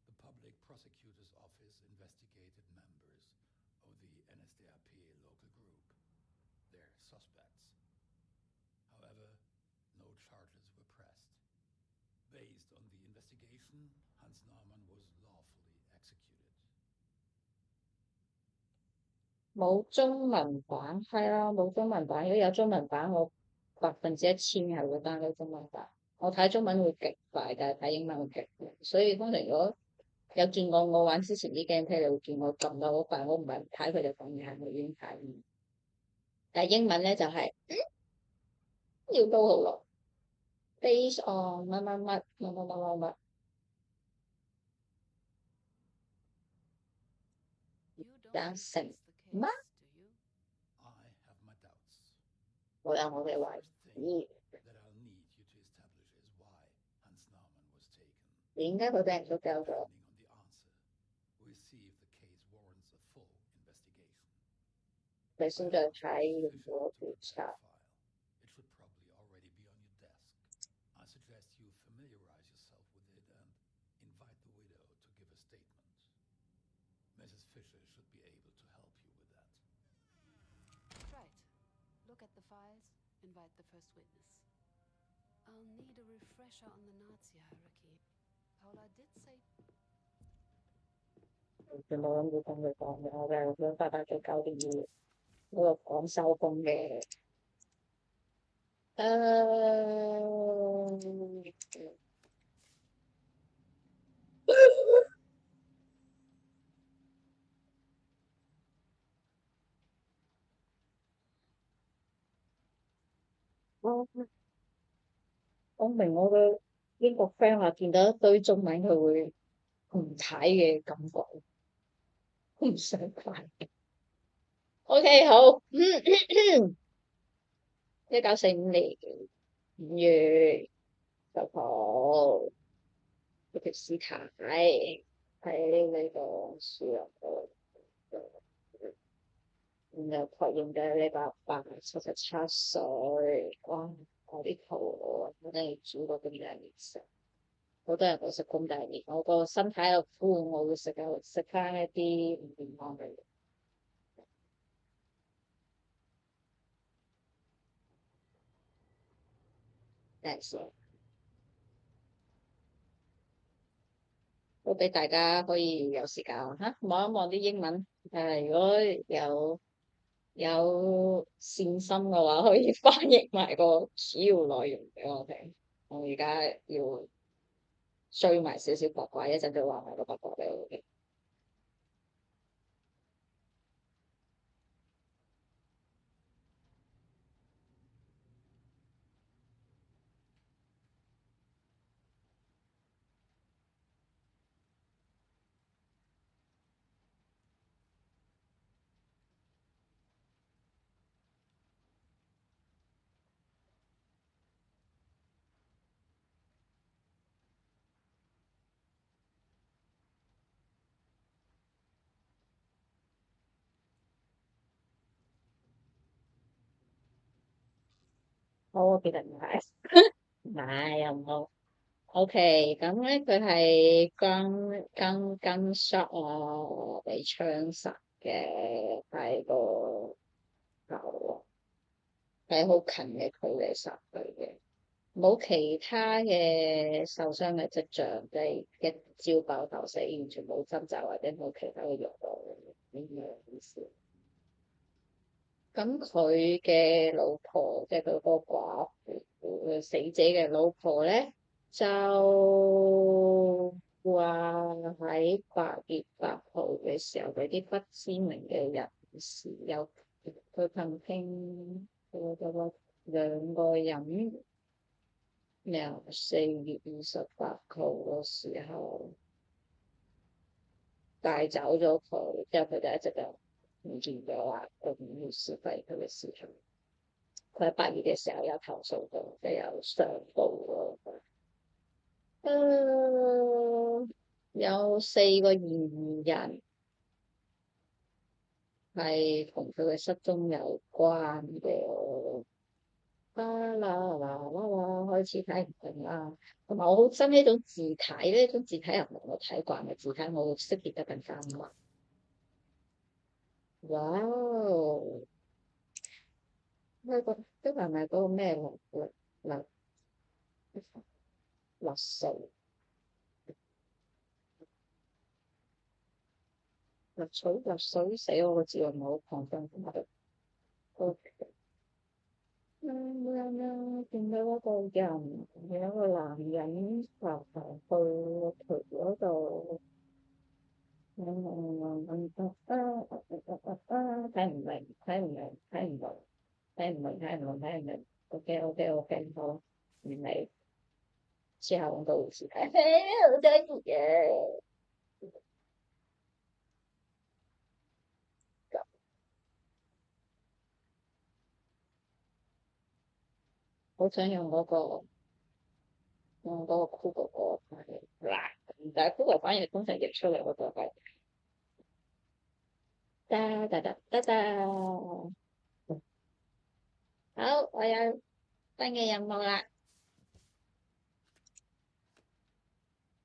The public prosecutor's office investigated members of the NSDAP local group. They're suspects. However, no charges were pressed. Based on the investigation, Hans Naumann was lawfully executed. 冇中文版，係啊，冇中文版。如果有中文版，我1000%係會 download 中文版。我睇中文會極快，但係睇英文會極慢。所以通常如果有見過我玩之前啲 gameplay，你會見我撳到好快。我唔係唔睇佢哋講嘢，係我已經睇完。但係英文咧就係、要都好耐。Based on 乜乜乜乜乜乜乜乜。 You don't That's think it. that's the Ma? case, do you? I have my doubts. 我有我嘅懷 First 疑 thing。that I'll need you to establish is why Hans Naumann was taken. 點解佢俾人捉走咗？ Depending on the answer, we'll see if the case warrants a full investigation. 你先再睇我調查。 It should probably already be on your desk. I suggest you familiarize yourself with it and invite the widow to give a statement. Mrs. Fisher should be able to help you with that. Right. Look at the files, invite the first witness. I'll need a refresher on the Nazi hierarchy. Paula did say 佢冇諗住同佢講嘅，我就想8到9點要嗰個講收工嘅。我明我嘅英國 friend 話見到一堆中文佢會唔睇嘅感覺，唔想睇。OK 好，1945年5月10號，一條屍體喺呢個樹林度，然後確認嘅呢個阿伯77歲，哇！我啲肚餓，我真係煮過咁大麵食。好多人都食咁大麵，我個身體又枯，我會食翻一啲唔健康嘅嘢。都俾大家可以有時間嚇望一望啲英文。如果有善心嘅話，可以翻譯埋個主要內容俾我聽。我而家要追埋少少八卦，一陣就話埋個八卦俾我聽。我記得唔係，唔係又唔好。OK，咁咧佢係跟 shot 我被槍殺嘅，喺個頭，喺好近嘅距離殺佢嘅，冇其他嘅受傷嘅跡象，即係一朝爆頭死，完全冇掙扎或者冇其他嘅藥物咁樣意思。咁佢嘅老婆，即係佢個寡婦，死者嘅老婆咧，就話喺8月8號嘅時候，俾啲不知名嘅人士有佢憑聽佢兩個人由4月28號嘅時候帶走咗佢，之後佢就一直就唔見咗啦，都唔要消費佢嘅市場。佢喺8月嘅時候有投訴到，即係有上報咯。有4個嫌疑人係同佢嘅失蹤有關嘅。開始睇唔明啦。同埋我好憎呢種字體，呢種字體又唔係我睇慣嘅字體，我會識別得更加慢。哇哦！呢個係咪嗰個咩律數？律水死我個字又唔係好抗爭咁啊！O K，見到一個人，有一個男人爬去渠嗰度，睇唔明，睇唔明。OK，好，唔理。之後我到時睇，好得意嘅。好想用嗰個酷哥哥嗱，但係酷哥反而通常譯出嚟嗰個係得得得得得。好，我有新嘅任務啦。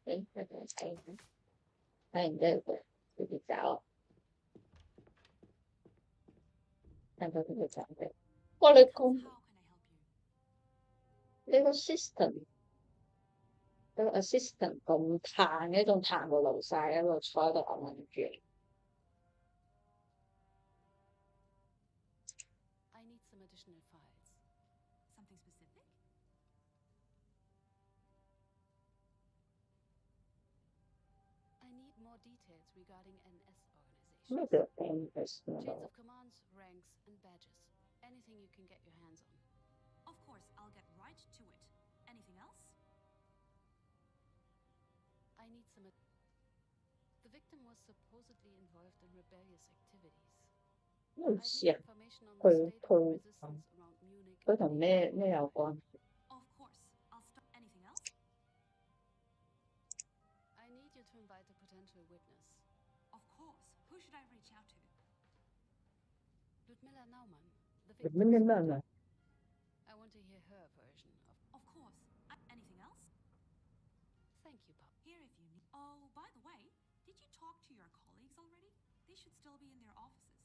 睇完之後直接走，睇到佢走嘅。哇！你呢個 system 個 assistant 咁彈嘅，仲彈到流晒喺度坐喺度揞揞住。I need some additional files. Something specific? I need more details regarding NS organizations. 咩叫 NS Chains of commands, ranks, and badges. Anything you can get your hands on. Of course, I'll get right to it. Anything else? I need some. The victim was supposedly involved in rebellious activities. 唔 I 知 need 啊， information on 佢 the state of the 佢 resistance around Munich. 佢同咩有關？ Of course, I'll stop. Anything else? I need you to invite a potential witness. Of course. Who should I reach out to? Ludmilla Naumann, the 咩 victim's 咩 mother. 咩？ I want to hear her version of. Of course. Anything else? Thank you, Pop. Here if you need. Oh, by the way, did you talk to your colleagues already? They should still be in their offices.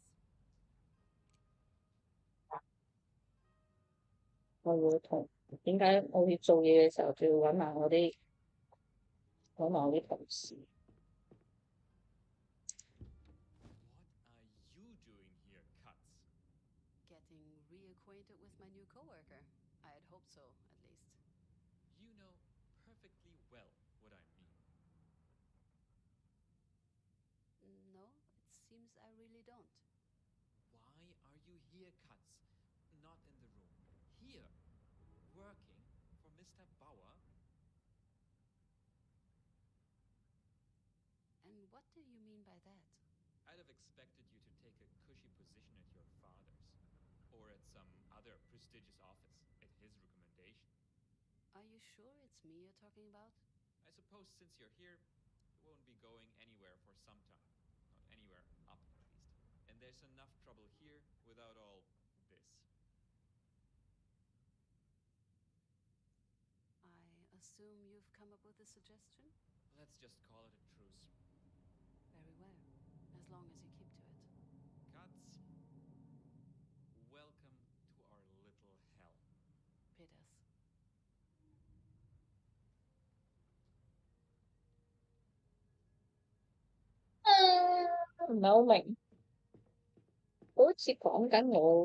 我會同點解我要做嘢嘅時候，就要揾埋我啲同事。What are you doing here, Katz? Getting reacquainted with my new coworker. I had hoped so, at least. You know perfectly well what I mean. No, it seems I really don't. Why are you here, Katz? Not in the room. Here, working for Mr. Bauer? And what do you mean by that? I'd have expected you to take a cushy position at your father's, or at some other prestigious office, at his recommendation. Are you sure it's me you're talking about? I suppose since you're here, you won't be going anywhere for some time. Not anywhere up, at least. And there's enough trouble here without all this. I assume you've come up with a suggestion? Let's just call it a truce. Very well, as long as you keep to it. Katz, welcome to our little hell. Peters. 唔係好明，好似講緊我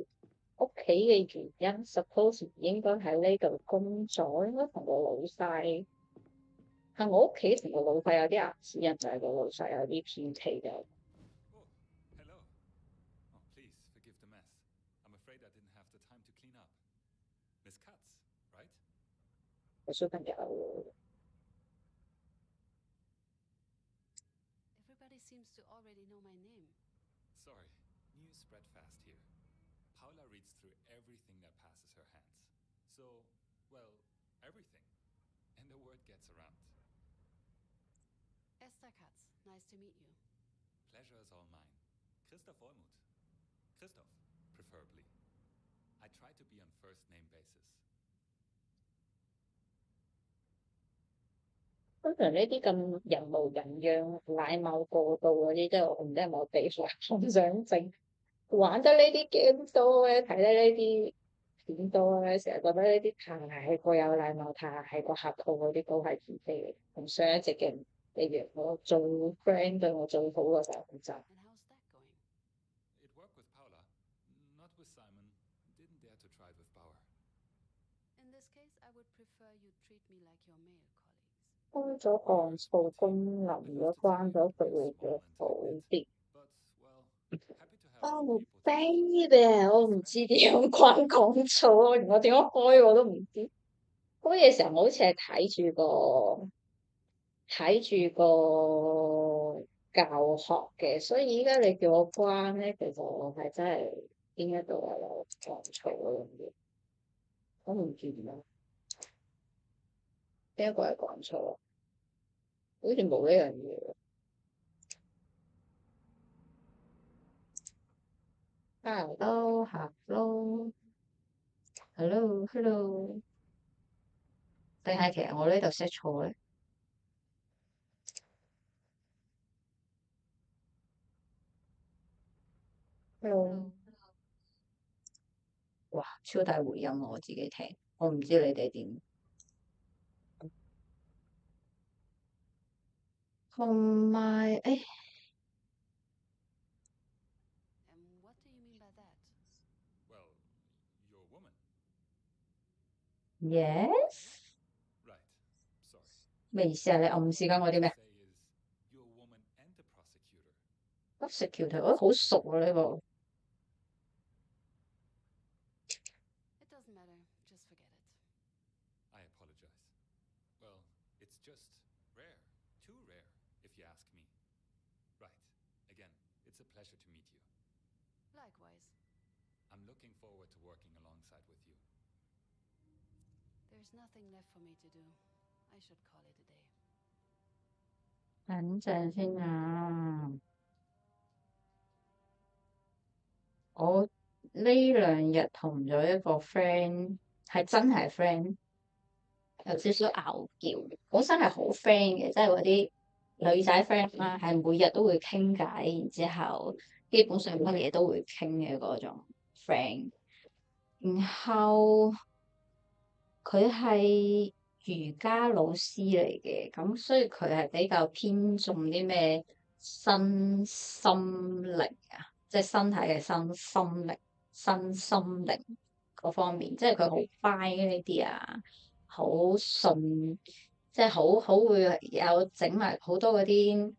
屋企嘅原因，suppose 唔應該喺呢度工作，應該同個老細係我屋企同個老細有啲牙齒印，就係個老細有啲偏僻嘅。Oh, hello. Oh, please forgive the mess. I'm afraid I didn't have the time to clean up. Miss Katz, right? 我小朋友。 Everybody seems to already know my name. Sorry, news spread fast here. Paula reads through everything that passes her hands. So, well, everything. And the word gets around. Esther Katz, nice to meet you. Pleasure is all mine. Christoph Olmuth. Christoph, preferably. I try to be on first name basis. 通常呢啲咁人模人樣、禮貌過度嗰啲，即係我唔知係咪我地方妄想症，玩得呢啲 game 多咧，睇得呢啲片多咧，成日覺得呢啲太過有禮貌、太過客套嗰啲都係自卑嘅，同上一隻嘅一樣。我做 friend 對我最好嘅就係負責。 And how's that going? It worked with Paula, not with Simon. Didn't dare to try it with Bauer. In this case, I would prefer you treat me like your male colleagues. 開咗降噪功能，如果關咗佢會嘅好啲。Oh baby，我唔知點樣關降噪，我點樣開我都唔知。開嘅時候我好似係睇住個教學嘅，所以依家你叫我關咧，其實我係真係邊一度有降噪嗰樣嘢，我唔知點樣。邊一個係降噪啊？好似冇呢樣嘢。Hello，定係其實我呢度 set 錯咧？哇，超大回音我自己聽，我唔知你哋點。同埋誒 What do you mean by that? Well, you're a woman. Yes， Right. Sorry. 咩意思啊？你暗示緊我啲咩 Say is you're a woman and a prosecutor.？prosecutor 我好熟啊呢個。It doesn't matter. Just forget it. I apologize. Well, it's just rare. Too rare, if you ask me. Right. Again, it's a pleasure to meet you. Likewise. I'm looking forward to working alongside with you. There's nothing left for me to do. I should call it a day. 等陣先啊！我呢兩日同咗一個 friend 係真係 friend，有少少拗撬。本身係好 friend 嘅，即係嗰啲女仔 friend 啦，係每日都會傾偈，然之後基本上乜嘢都會傾嘅嗰種 friend。然後佢係瑜伽老師嚟嘅，咁所以佢係比較偏重啲咩身心靈啊，即係身體嘅身心靈嗰方面，即係佢好 buy 呢啲啊，好信，即係好會有整埋好多嗰啲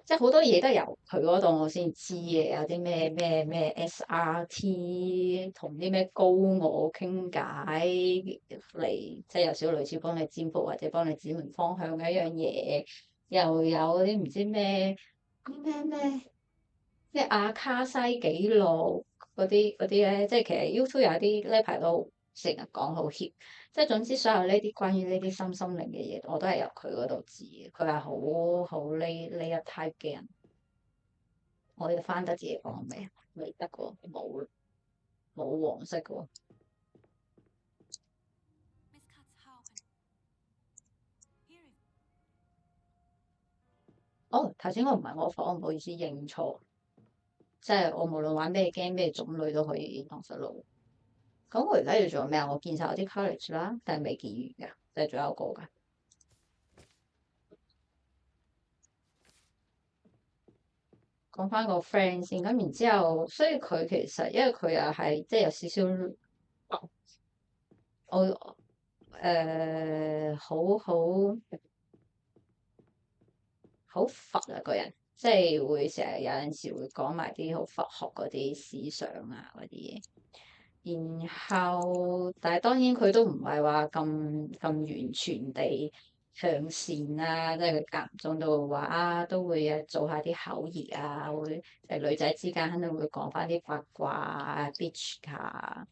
即係好多嘢都由佢嗰度我先知嘅，有啲咩 SRT 同啲咩高我傾偈嚟，即係有少少類似幫你占卜或者幫你指明方向嘅一樣嘢，又有嗰啲唔知咩阿卡西記錄嗰啲咧，即係其實 YouTube 有啲呢排都成日講好 hit，即係總之所有呢啲關於呢啲心靈嘅嘢，我都係由佢嗰度知嘅。佢係好呢一 type 嘅人。我要翻得自己講未？未得喎，冇黃色嘅喎。Miss Katz, how can... Here is... 哦，頭先我唔係我房，唔好意思認錯。即係我無論玩咩 game 咩種類都可以蕩失路。咁我而家要做咩啊？我見晒我啲 college 啦，但係未見完㗎，但係仲有一個㗎。講翻個 friend 先，咁然之後，所以佢其實因為佢又係即係有少少，我好佛啊個人，即係會成日有陣時會講埋啲好佛學嗰啲思想啊嗰啲嘢。然後，但係當然佢都唔係話咁完全地向善啦，即係佢間唔中都會話啊，都會做下啲口譯啊，會女仔之間肯定會講翻啲八卦啊、bitch 啊，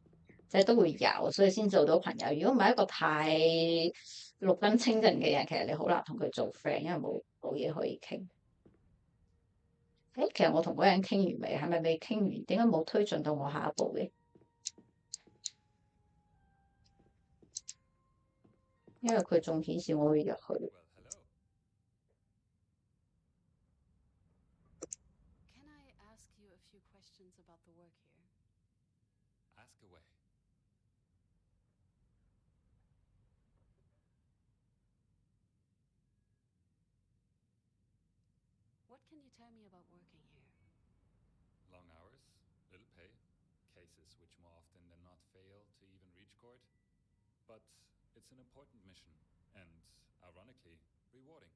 即係都會有，所以先做到朋友。如果唔係一個太綠燈清淨嘅人，其實你好難同佢做 friend，因為冇嘢可以傾。誒，其實我同嗰人傾完未？係咪未傾完？點解冇推進到我下一步嘅？因為佢仲顯示我會入去。Well, hello. Can I ask you a few questions about the work here? Ask away. What can you tell me about working here? Long hours, little pay, cases which more often than not fail to even reach court. But it's an important mission and, ironically, rewarding.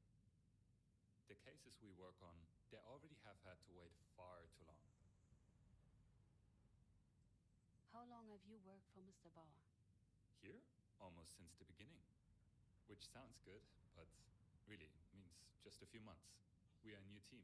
The cases we work on, they already have had to wait far too long. How long have you worked for Mr. Bauer? Here, almost since the beginning. Which sounds good, but really means just a few months. We are a new team.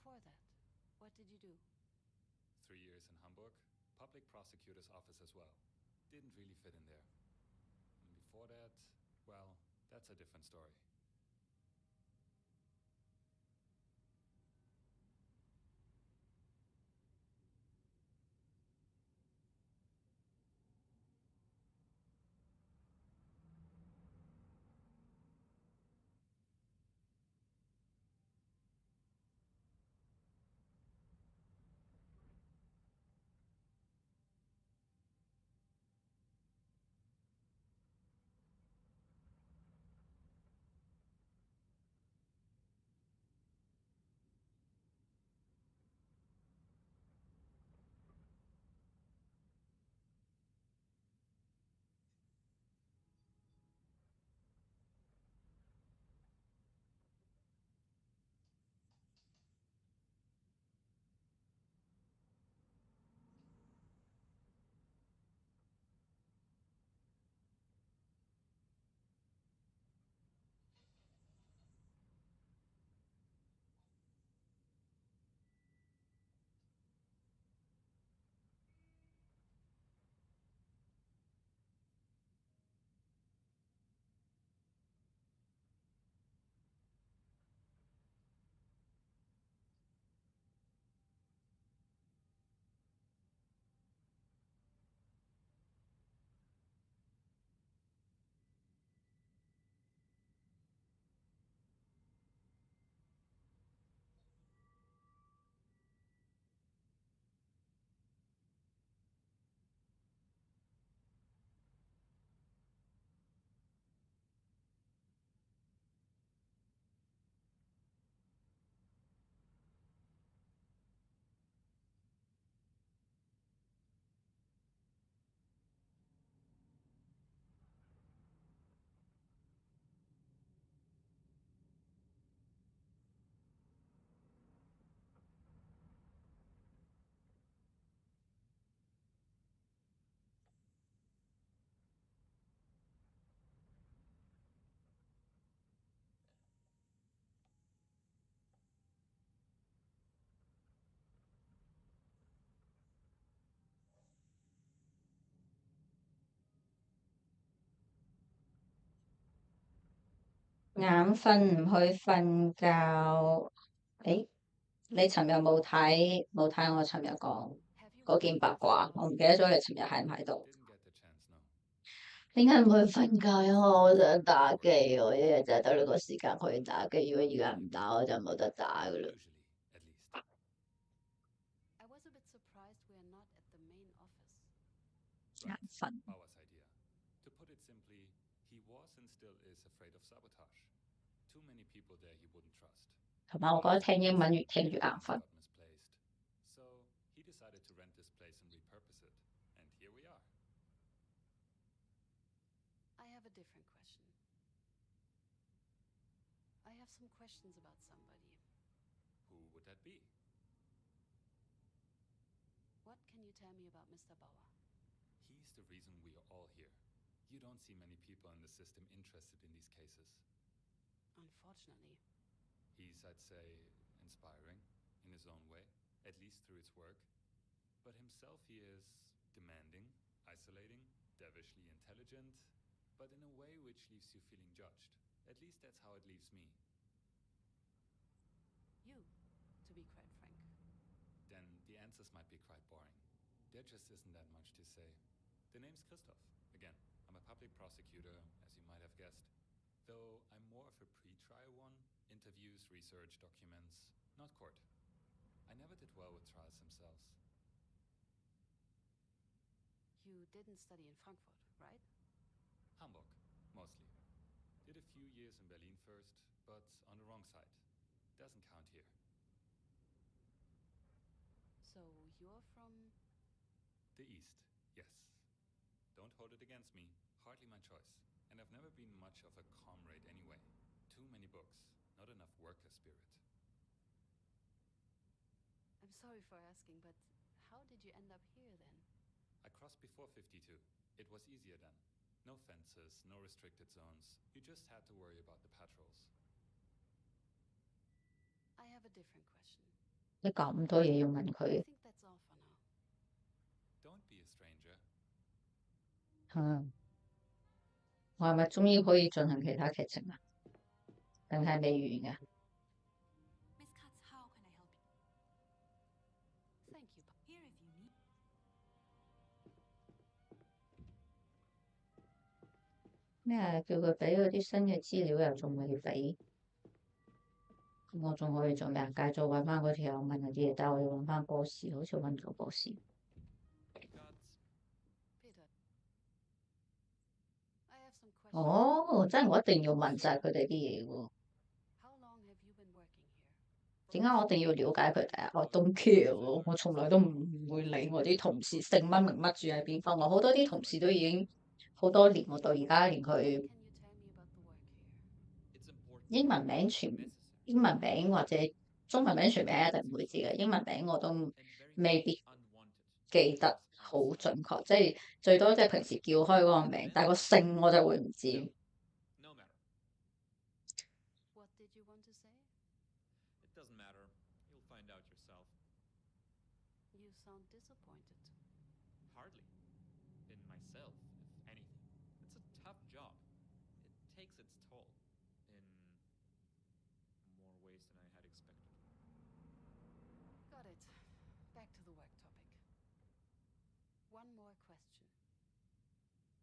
before that, what did you do? 3 years in Hamburg, public prosecutor's office as well. Didn't really fit in there. And before that, well, that's a different story.眼瞓唔去瞓覺。誒，你尋日冇睇我尋日講嗰件八卦？我唔記得咗你尋日喺唔喺度？ Didn't get the chance, no. 點解唔去瞓覺啊？我想打機，我一日就係得呢個時間可以打機。如果而家唔打，我就冇得打噶啦。 Usually, at least. I was a bit surprised we are not at the main office. 眼瞓。 Bauer's idea. To put it simply, he was and still is afraid of sabotage. Too many people there he wouldn't trust. 同埋我覺得聽英文越聽越眼瞓。 Got misplaced. So he decided to rent this place and repurpose it. And here we are. I have a different question. I have some questions about somebody. Who would that be? What can you tell me about Mr. Bauer? He's the reason we are all here. You don't see many people in the system interested in these cases. Unfortunately. He's, I'd say, inspiring in his own way, at least through his work. But himself he is demanding, isolating, devilishly intelligent, but in a way which leaves you feeling judged. At least that's how it leaves me. You, to be quite frank. Then the answers might be quite boring. There just isn't that much to say. The name's Christoph. Again, I'm a public prosecutor, as you might have guessed. Though I'm more of a pre-trial one, interviews, research, documents, not court. I never did well with trials themselves. You didn't study in Frankfurt, right? Hamburg, mostly. Did a few years in Berlin first, but on the wrong side. Doesn't count here. So you're from... The East, yes. Don't hold it against me. Hardly my choice. And I've never been much of a comrade anyway. Too many books, not enough worker spirit. I'm sorry for asking, but how did you end up here then? I crossed before 52. It was easier then. No fences, no restricted zones. You just had to worry about the patrols. I have have a different question. 你咁多嘢要問 I 佢， think that's all for now. Don't be a stranger. 我係咪終於可以進行其他劇情啊？定係未完㗎？ Miss Katz, how can I help you? Thank you. Here if you need. 咩啊？叫佢俾嗰啲新嘅資料又仲未俾，咁我仲可以做咩啊？繼續揾翻嗰條友問嗰啲嘢，但係我要揾翻 boss，好似揾唔到 boss。 Peter, I have some questions. 哦，真係我一定要問晒佢哋啲嘢喎。 How long have you been working here? 點解我一定要了解佢哋啊？我 don't care 喎，我從來都唔會理我啲同事姓乜名乜住喺邊分。我好多啲同事都已經好多年，我到而家連佢 Can you tell me about the work here? It's important. 英文名英文名或者中文名全名一定唔會知嘅，英文名我都未必記得好準確，即係最多即係平時叫開嗰個名，但係個姓我就會唔知。 No matter. What did you want to say? It doesn't matter. You'll find out yourself. You sound disappointed. Hardly. In myself, if anything. It's a tough job. It takes its toll. In more ways than I had expected. Got it. Back to the work topic. One more question.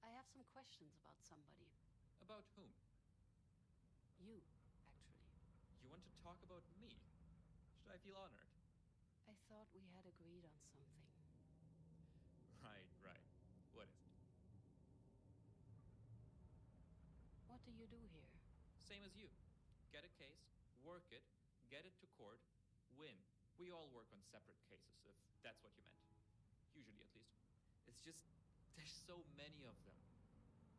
I have some questions about somebody. About whom? You, actually. You want to talk about me? Should I feel honored? I thought we had agreed on something. Right, right. What is it? What do you do here? Same as you. Get a case, work it, get it to court, win. We all work on separate cases, if that's what you meant. Usually, at least. It's just, there's so many of them.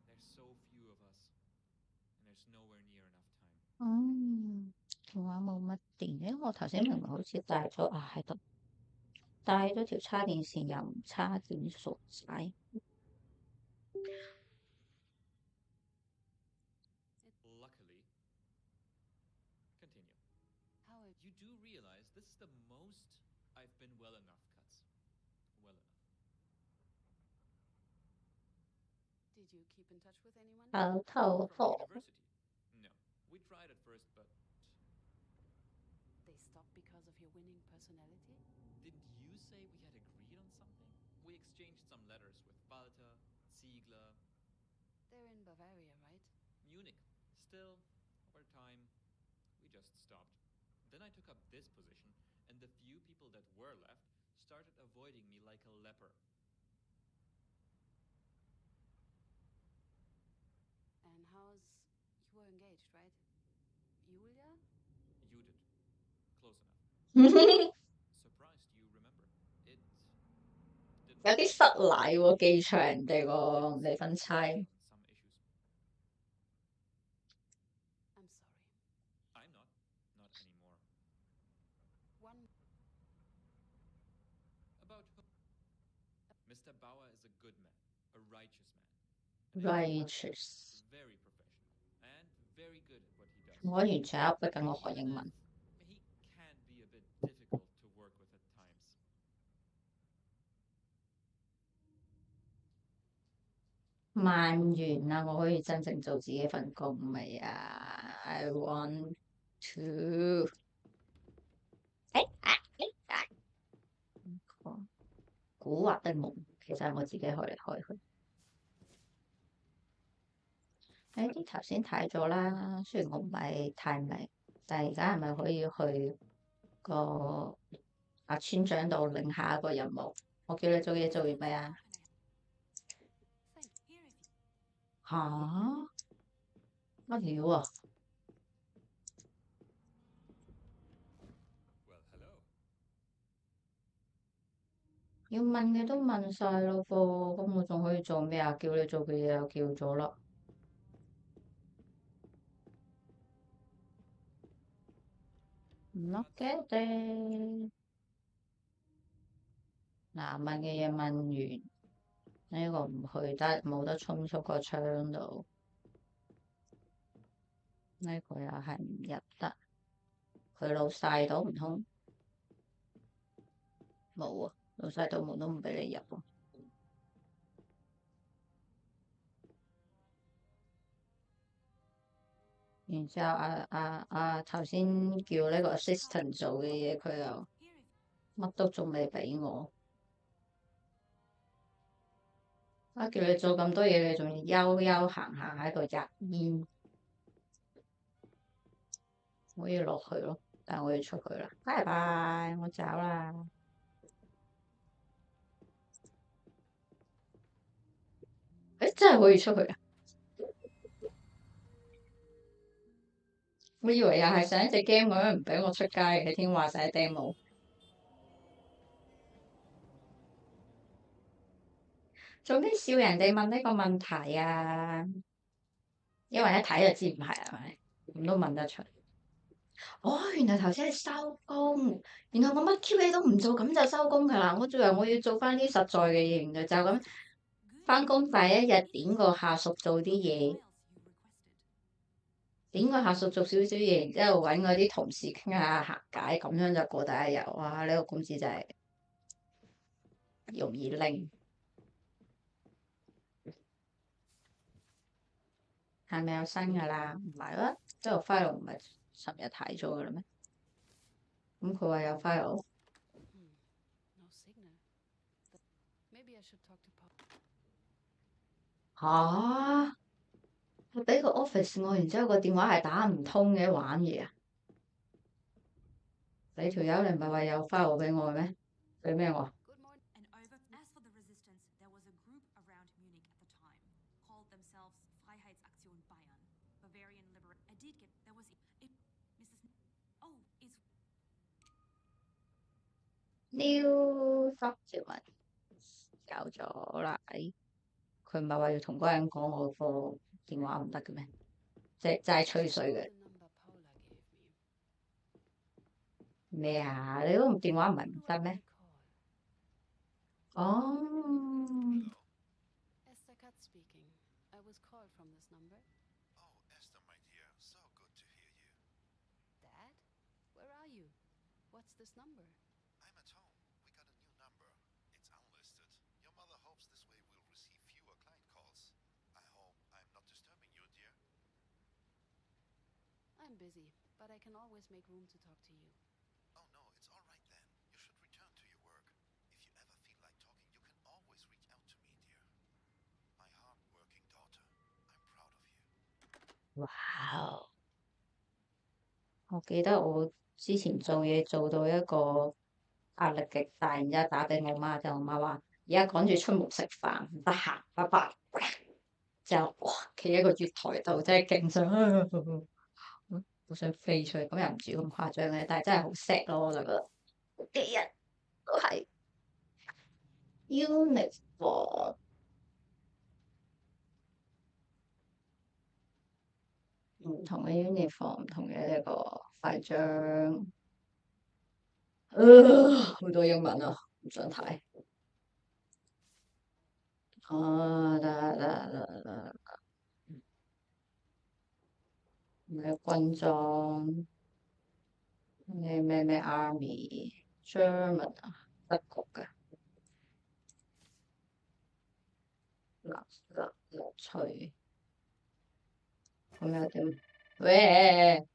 There's so few of us. And there's nowhere near enough time. 電話冇乜電嘅，我頭先明明好似帶咗啊，喺度帶咗條叉電線，又唔叉電熟晒。 Luckily, continue. How have You do realize this is the most I've been well enough cuts. Well enough. Did you keep in touch with anyone? 頭頭 From 課 university? No. We tried at first, but They stopped because of your winning personality? didn't you say we had agreed on something? We exchanged some letters with Walter, Ziegler, They're in Bavaria, right? Munich. Still, over time, we just stopped. Then I took up this position, and the few people that were left started avoiding me like a leper. And how's... You were engaged, right? Julia? Judith. Close enough. Surprised you remember. It didn't 有啲失禮喎，記錯人哋個離婚妻。 on some issues. I'm sorry. I'm not. Not anymore. One... About who? Mr. Bauer is a good man, a righteous man. And Mr. Righteous， is very professional and very good at what he does. 我完全係逼緊我學英文。 He can be a bit difficult to work with at times. 慢完啦，我可以真正做自己份工未啊 ？I want to。古惑的夢，其實係我自己開嚟開去。啲頭先睇咗啦，雖然我唔係太明，但係而家係咪可以去個村長度領下一個任務？我叫你做嘢做完未啊？ Thank here if you. 吓？乜料啊？ Well, hello. 要問嘅都問晒咯噃，咁我仲可以做咩啊？叫你做嘅嘢又叫咗啦。唔落嘅哋。嗱，問嘅嘢問完，呢個唔去得，冇得衝出個窗度。呢個又係唔入得。佢老細都唔通冇啊？老細道門都唔俾你入喎。然之後頭先叫呢個 assistant 做嘅嘢，佢又乜都仲未俾我。叫你做咁多嘢，你仲要悠悠閒閒喺度入煙，我要落去咯，但係我要出去啦，拜拜，我走啦。真係可以出去啊！我以為又係上一隻 game 咁樣唔俾我出街嘅，天話晒 demo。做咩笑人哋問呢個問題啊？因為一睇就知唔係，係咪？咁都問得出。哦，原來頭先係收工，原來我乜 Q 嘢都唔做，咁就收工㗎啦。我以為我要做翻啲實在嘅嘢，原來就咁翻工第一日點個下屬做啲嘢，點個下屬做少少嘢，然之後揾嗰啲同事傾下閒偈，咁樣就過第一日。哇！呢個工資真係容易拎。係咪有新㗎啦？唔係啦，即係 file 唔係尋日睇咗㗎啦咩？咁佢話有 file。嚇！佢俾個 office 我，然之後個電話係打唔通嘅，玩嘢啊！你條友你唔係話有 file 俾我嘅咩？俾咩我？New document 搞咗啦！佢唔係話要同嗰個人講我個電話唔得嘅咩？即係齋吹水嘅。咩啊？你嗰個電話唔係唔得咩？哦。I'm busy, but I can always make room to talk to you. Oh no, it's all right then. You should return to your work. If you ever feel like talking, you can always reach out to me, dear. My hard-working daughter. I'm proud of you. 哇！我記得我之前做嘢做到一個壓力極大，然之後打俾我媽，就我媽話：而家趕住出門食飯，唔得閒，拜拜。就哇，企喺個月台度，真係勁想，好想飛出去。咁又唔至於咁誇張嘅，但係真係好 sad 咯，我就覺得幾日都係 uniform。唔同嘅 uniform，唔同嘅一個徽章，好多英文啊，唔想睇。得，咩軍裝，咩 army，German 啊，德國嘅，納粹，咁有點，喂。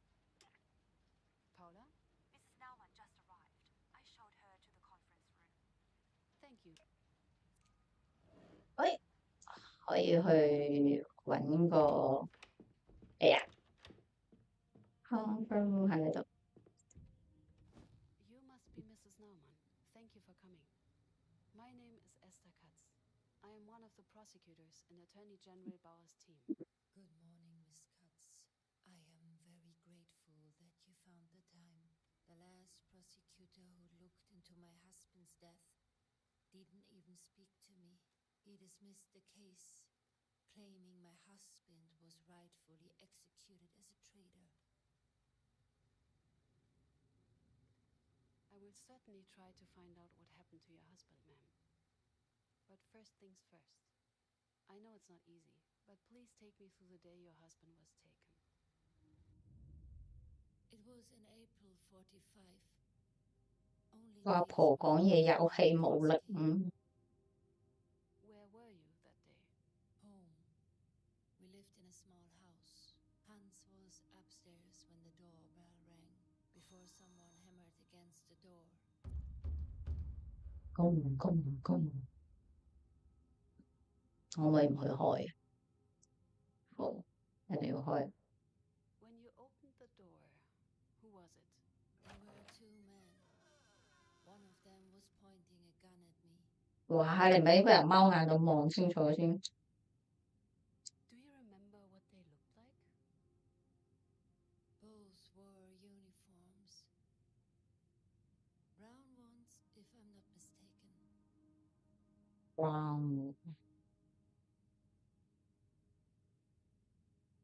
喂，可以去揾個，哎呀 c o n f i r m 喺呢度。You must be Mrs. Naumann. Thank you for coming. My name is Esther Katz. I am one of the prosecutors in Attorney General Bauer's team. Good morning, Miss Katz. I am very grateful that you found the time. The last prosecutor who looked into my husband's death didn't even speak to me. He dismissed the case, claiming my husband was rightfully executed as a traitor. I will certainly try to find out what happened to your husband, ma'am. But first things first. I know it's not easy, but please take me through the day your husband was taken. It was was in April 45. Only 我阿婆講嘢有氣冇力。Where were you that day? Home. We lived in a small house. Hans was upstairs when the doorbell rang, before someone hammered against the door. 公門，我咪唔去開。好，一定要開。When you opened the door, who was it? There were two men. One of them was pointing a gun at me. 哇！你咪俾人貓眼度望清楚先。Do you remember what they looked like? Both wore uniforms. Brown ones, if I'm not mistaken. Brown.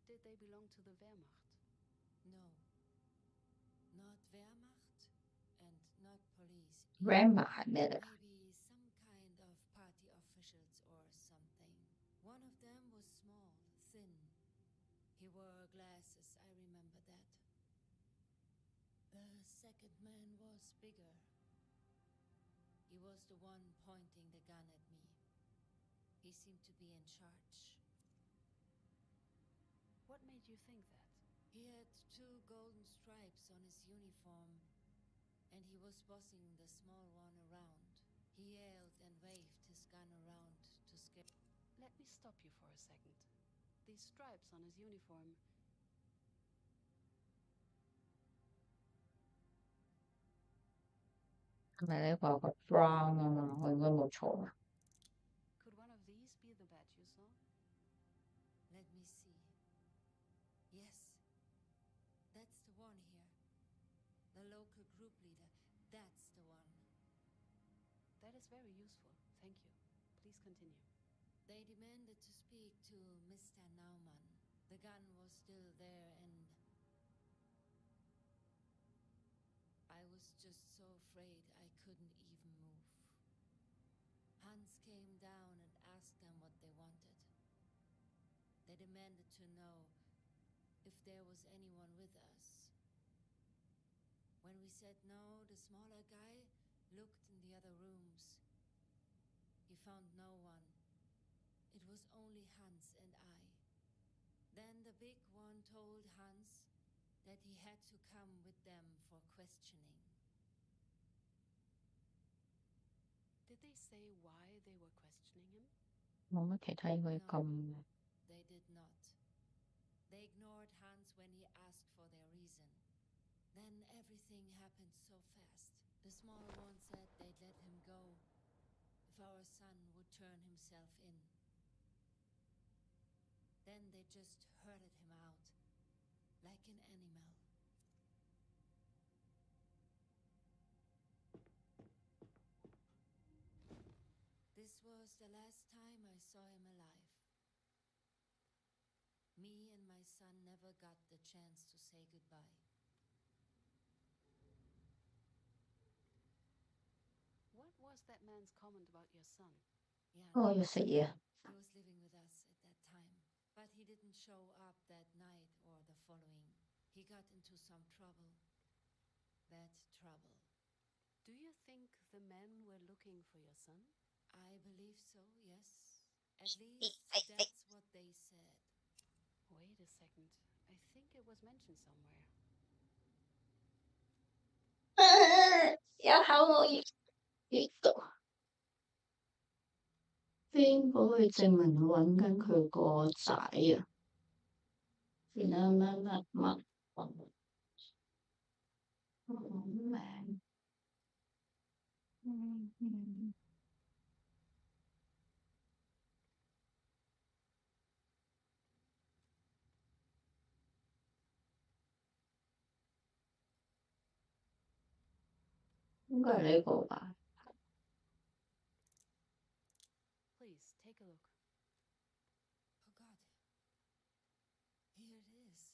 Did they belong to the Wehrmacht? No. Not Wehrmacht and not police. Wehrmacht 係咩嚟？ Maybe some kind of party officials or something. One of them was small, thin. He wore glasses, I remember that. The second man was bigger. He was the one pointing the gun at me. He seemed to be in charge. What made you think that? He had two golden stripes on his uniform, and he was bossing the small one around. He yelled and waved his gun around to scare. Let me stop you for a second. These stripes on his uniform. brown 啊嘛，我應該冇錯啊。Could one of these be the badge you saw? Let me see. Yes, that's the one here. The local group leader. That's the one. That is very useful. Thank you. Please continue. They demanded to speak to Mr. Naumann. The gun was still there and I was just so afraid I couldn't even move. Hans came down and asked them what they wanted. They demanded to know if there was anyone with us. When we said no, the smaller guy looked in the other rooms. He found no one. It was only Hans and I. Then the big one told Hans that he had to come with them for questioning. Did they say why they were questioning him? 冇乜其他應該咁。No, they did not. They ignored Hans when he asked for their reason. Then everything happened so fast. The small one said they'd let him go if our son would turn himself in. Then they just herded him out, like an animal. This was the last time I saw him alive. Me and my son never got the chance to say goodbye. What was that man's comment about your son? Yeah, 我要食嘢。he was living with us at that time, but he didn't show up that night or the following. He got into some trouble. Bad trouble. Do you think the men were looking for your son? I believe so, yes. At least that's what they said. Wait a second. I think it was mentioned somewhere. 有口我呢度。邊個去證明揾緊佢個仔啊？乜名？應該係呢個吧。Please, take a look. Oh God. Here it is.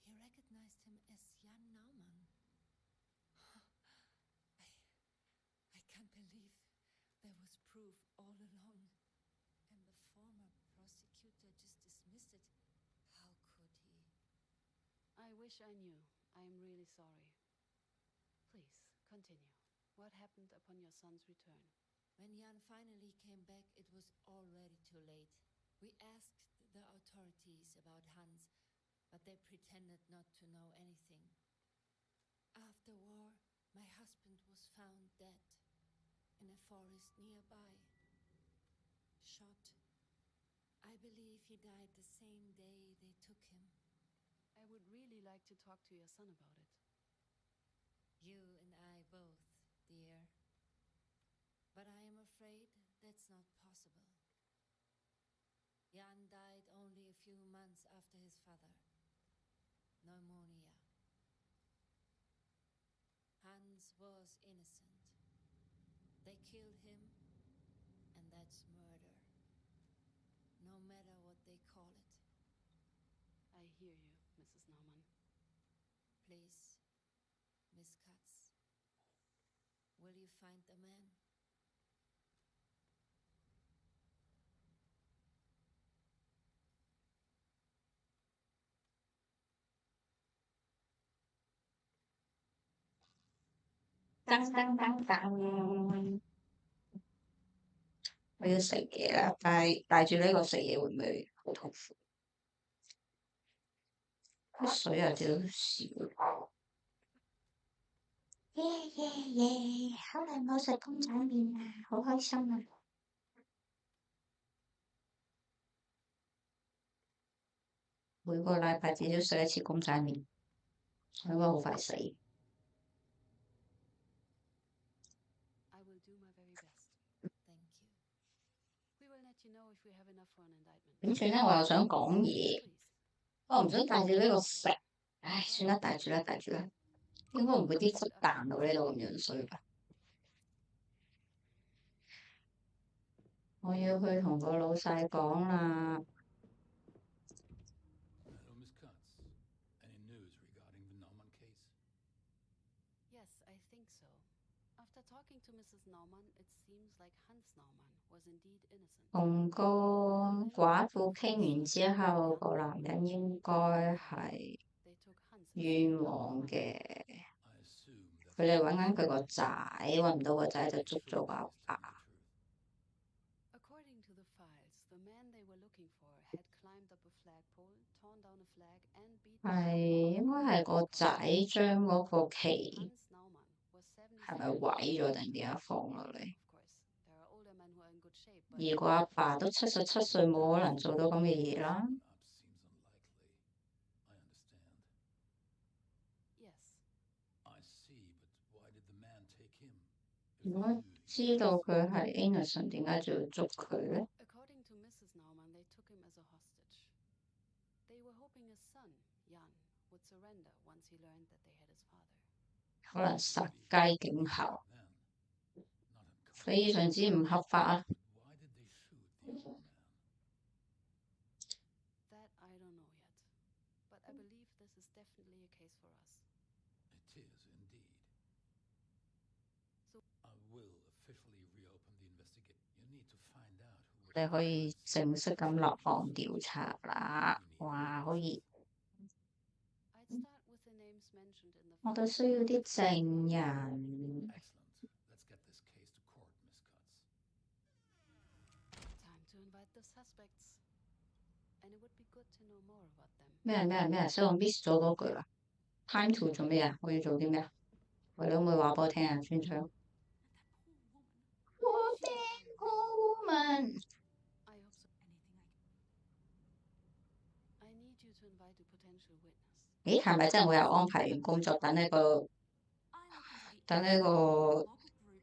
He recognized him as Jan Naumann. I can't believe there was proof all along. And the former prosecutor just dismissed it. How could he? I wish I knew. I am really sorry. Please, continue. What happened upon your son's return? When Jan finally came back, it was already too late. We asked the authorities about Hans, but they pretended not to know anything. After war, my husband was found dead in a forest nearby. Shot. I believe he died the same day they took him. I would really like to talk to your son about it. You and I both, dear. But I am afraid that's not possible. Jan died only a few months after his father. Pneumonia. Hans was innocent. They killed him, and that's murder. No matter what they call it. I hear you, Mrs. Naumann. Please, Miss Katz, will you find the man?我要食嘢啦，帶住呢個食嘢會唔會好痛苦？啲水又少少。耶耶耶！好耐冇食公仔麵啦，好開心啊！每個禮拜至少食一次公仔麵，我應該好快死。I will do my very best. Thank you. We will let you know if we have enough for an indictment. 點算咧？我又想講嘢，我唔想帶住呢個食。唉，算啦，帶住啦，帶住啦。應該唔會啲汁彈到呢度咁樣衰吧？我要去同個老細講啦。Hello, Miss Katz. Any news regarding the Naumann case? Yes, I think so. After talking to Mrs. Naumann, it seems like Hans Naumann was indeed innocent. 同個寡婦傾完之後，個男人應該係冤枉嘅。佢哋揾緊佢個仔，揾唔到個仔就捉咗個阿爸。According to the files, the man they were looking for had climbed up a flagpole, torn down a flag, and beat. 係應該係個仔將嗰個旗係咪毀咗定點樣放落嚟？而個阿爸都77歲，冇可能做到咁嘅嘢啦。如果知道佢係 innocent， 點解仲要捉佢咧？ According to Mrs. Naumann, they took him as a hostage. They were hoping his son, Jan, would surrender once he learned that they had his father. 可能殺雞儆猴，非常之唔合法啊！ That I don't know yet, but I believe this is definitely a case for us. It is indeed. I will officially reopen the investigation. You need to find out who. 你可以正式咁落項調查啦！哇，可以。我哋需要啲證人。咩？所以我 miss 咗嗰句啦。Time to 做咩啊？我要做啲咩啊？我可唔可以話俾我聽啊，村長？Poor thing, poor woman。咦，係咪真係會有安排完工作，等呢個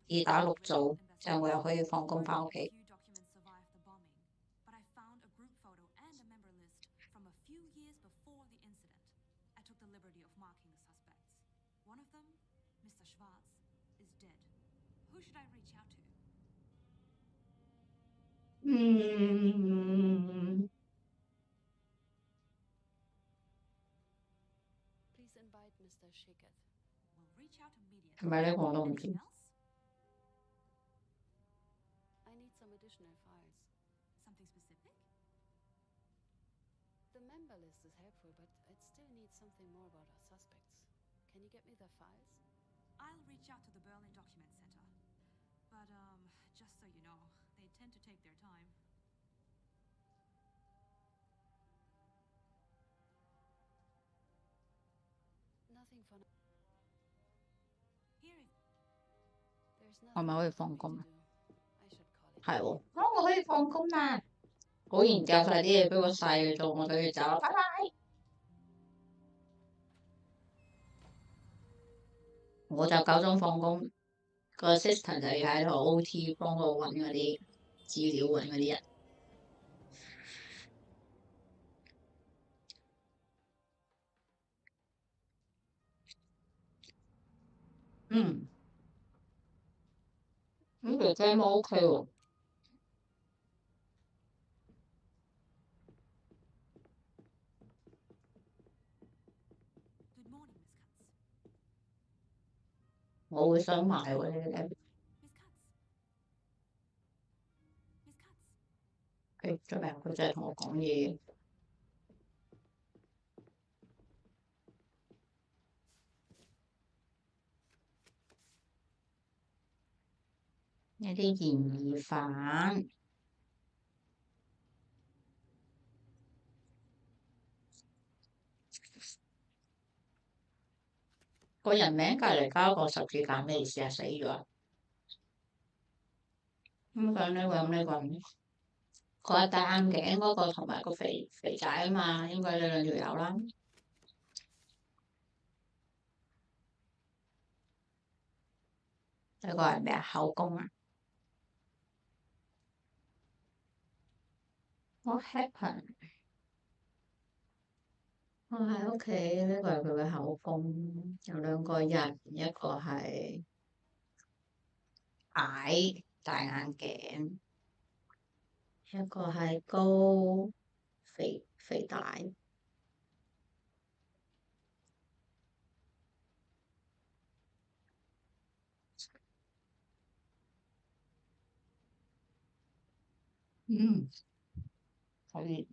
2打6做，之後我又可以放工翻屋企？係咪呢個我都唔知。I need some additional files. Something specific? The member list is helpful, but I'd still need something more about our suspects. Can you get me their files? I'll reach out to the Berlin Document Center. But, just so you know, they tend to take their time. Nothing for now. Here is... There's 我 nothing 咪可以 left for 放 me 工 to 啊？ do. I should call it. 係喎，我可以放工啦。果然掉晒啲嘢俾個細嘅做，我就要走啦，拜拜。我就9點放工，個 assistant 就要喺度 OT 幫我揾嗰啲資料，揾嗰啲人。條 demo OK 喎。Good morning, Miss Katz. 我會想買喎呢啲 demo。Miss Katz. 做咩？佢就係同我講嘢。一啲嫌疑犯。個人名隔離加個十字架咩意思啊？死咗。咁講呢個咁呢個咁。佢係戴眼鏡嗰個同埋個肥仔啊嘛，應該呢兩條友啦。呢個係咩啊？口供啊？What happened？ 我喺屋企，呢個係佢嘅口供，有兩個人，一個係矮戴眼鏡，一個係高肥大。可以。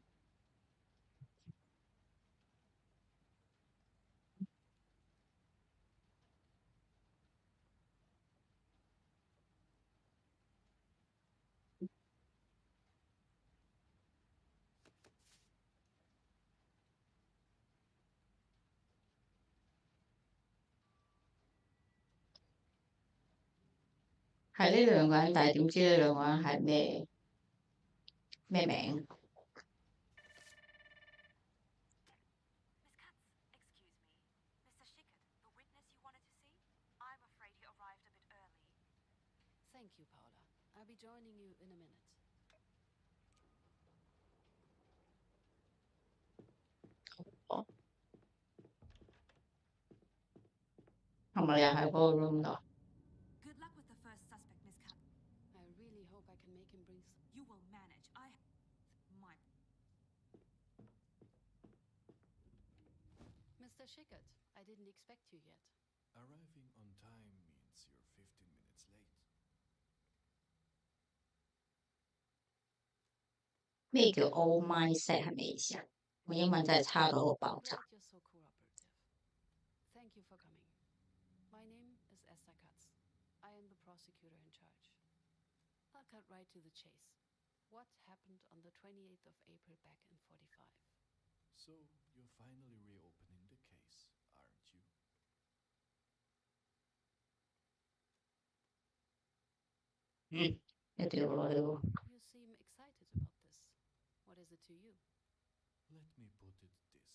係呢兩個人，但係點知呢兩個人係咩名？ Miss Katz, excuse me. Mr. Schickert, the witness you wanted to see? I'm afraid he arrived a bit early. Thank you, Paula. I'll be joining you in a minute. 係咪又喺嗰個 room 度？ Good luck with the first suspect, Miss Katz. I really hope I can make him bring some. You will manage. My... Mr. Schickert, I didn't expect you yet. Arriving on time means you're 15 minutes late. 咩叫 all mindset 係咩意思啊？我英文真係差到個爆炸。 Glad you're so cooperative. Thank you for coming. My name is Esther Katz. I am the prosecutor in charge. I'll cut right to the chase. What happened on the 28th of April back in 45? So you're finally reopening the case, aren't you? You seem excited about this. What is it to you? Let me put it this way.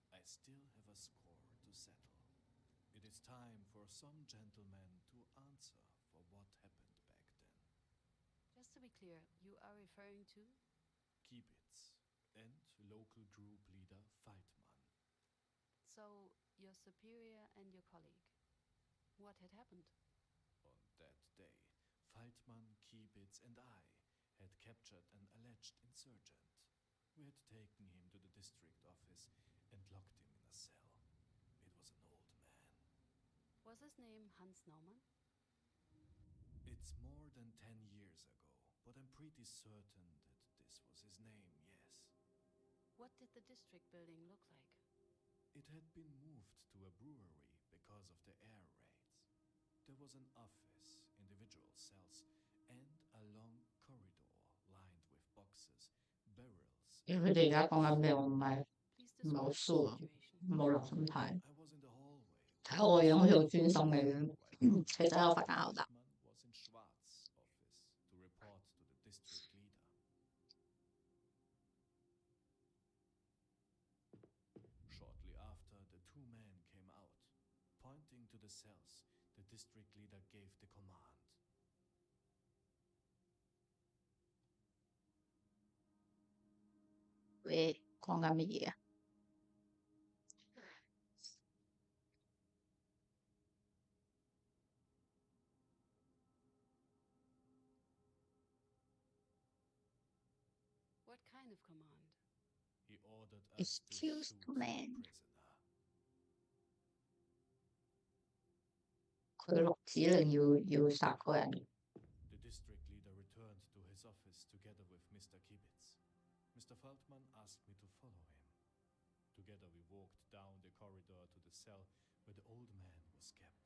I still have a score to settle. It is time for some gentleman to answer for what happened back then. Just to be clear, you are referring to? Kibitz and local group leader Feitman. So, your superior and your colleague. What had happened? On that day, Feitman, Kibitz and I had captured an alleged insurgent. We had taken him to the district office and locked him in a cell. It was an old man. Was his name Hans Naumann? It's more than 10 years ago, but I'm pretty certain that this was his name, yes. What did the district building look like? It had been moved to a brewery because of the air raids. There was an office, individual cells, and a long corridor lined with boxes, barrels. 因為佢哋而家講緊咩，我唔係好 sure，冇留心睇。睇我個樣好似好專心嘅，其實喺度瞓緊覺覺。Shortly after, the two men came out. Pointing to the cells, the district leader gave the command. 喂，講緊乜嘢啊？ What kind of command? He ordered us Excuse to shoot man. the prisoner. 佢落指令要殺個人。 The district leader returned to his office together with Mr. Kibitz. Mr. Feldman asked me to follow him. Together we walked down the corridor to the cell where the old man was kept.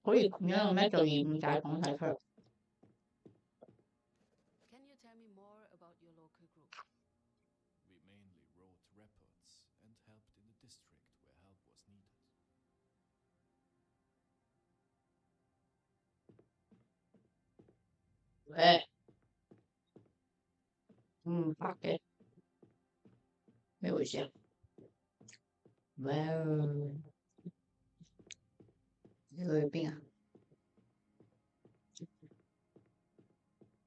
可以咁樣嘅咩？就點解講睇出？ Can you tell me more about your local group? We mainly wrote reports and helped in the district where help was needed. 喂，白嘅，咩回事啊？喂，你去邊啊？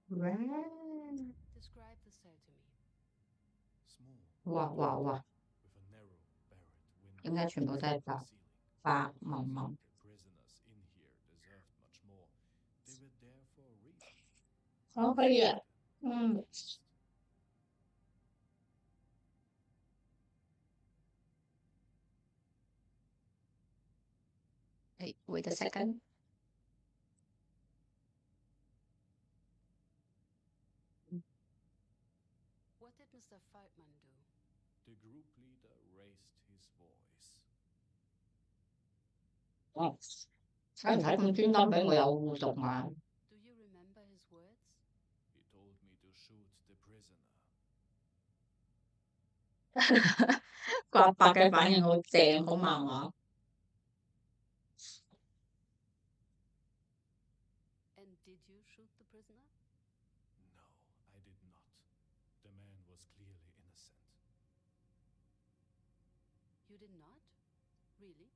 喂， Describe the cell to me. Small, 哇哇哇！ with a narrow barred window 點解全部都係白 ceiling. 白茫茫？ The prisoners in here deserved much more. They were there for a reason. 我可以啊，Hey, wait a second. What did Mr. Feldman do? The group leader raised his voice. 哦，使唔使咁專登俾我有互動啊？ Do you remember his words? He told me to shoot the prisoner. 個阿伯嘅反應好正，好漫畫。 And did you shoot the prisoner? No, I did not. The man was clearly innocent. You did not? Really?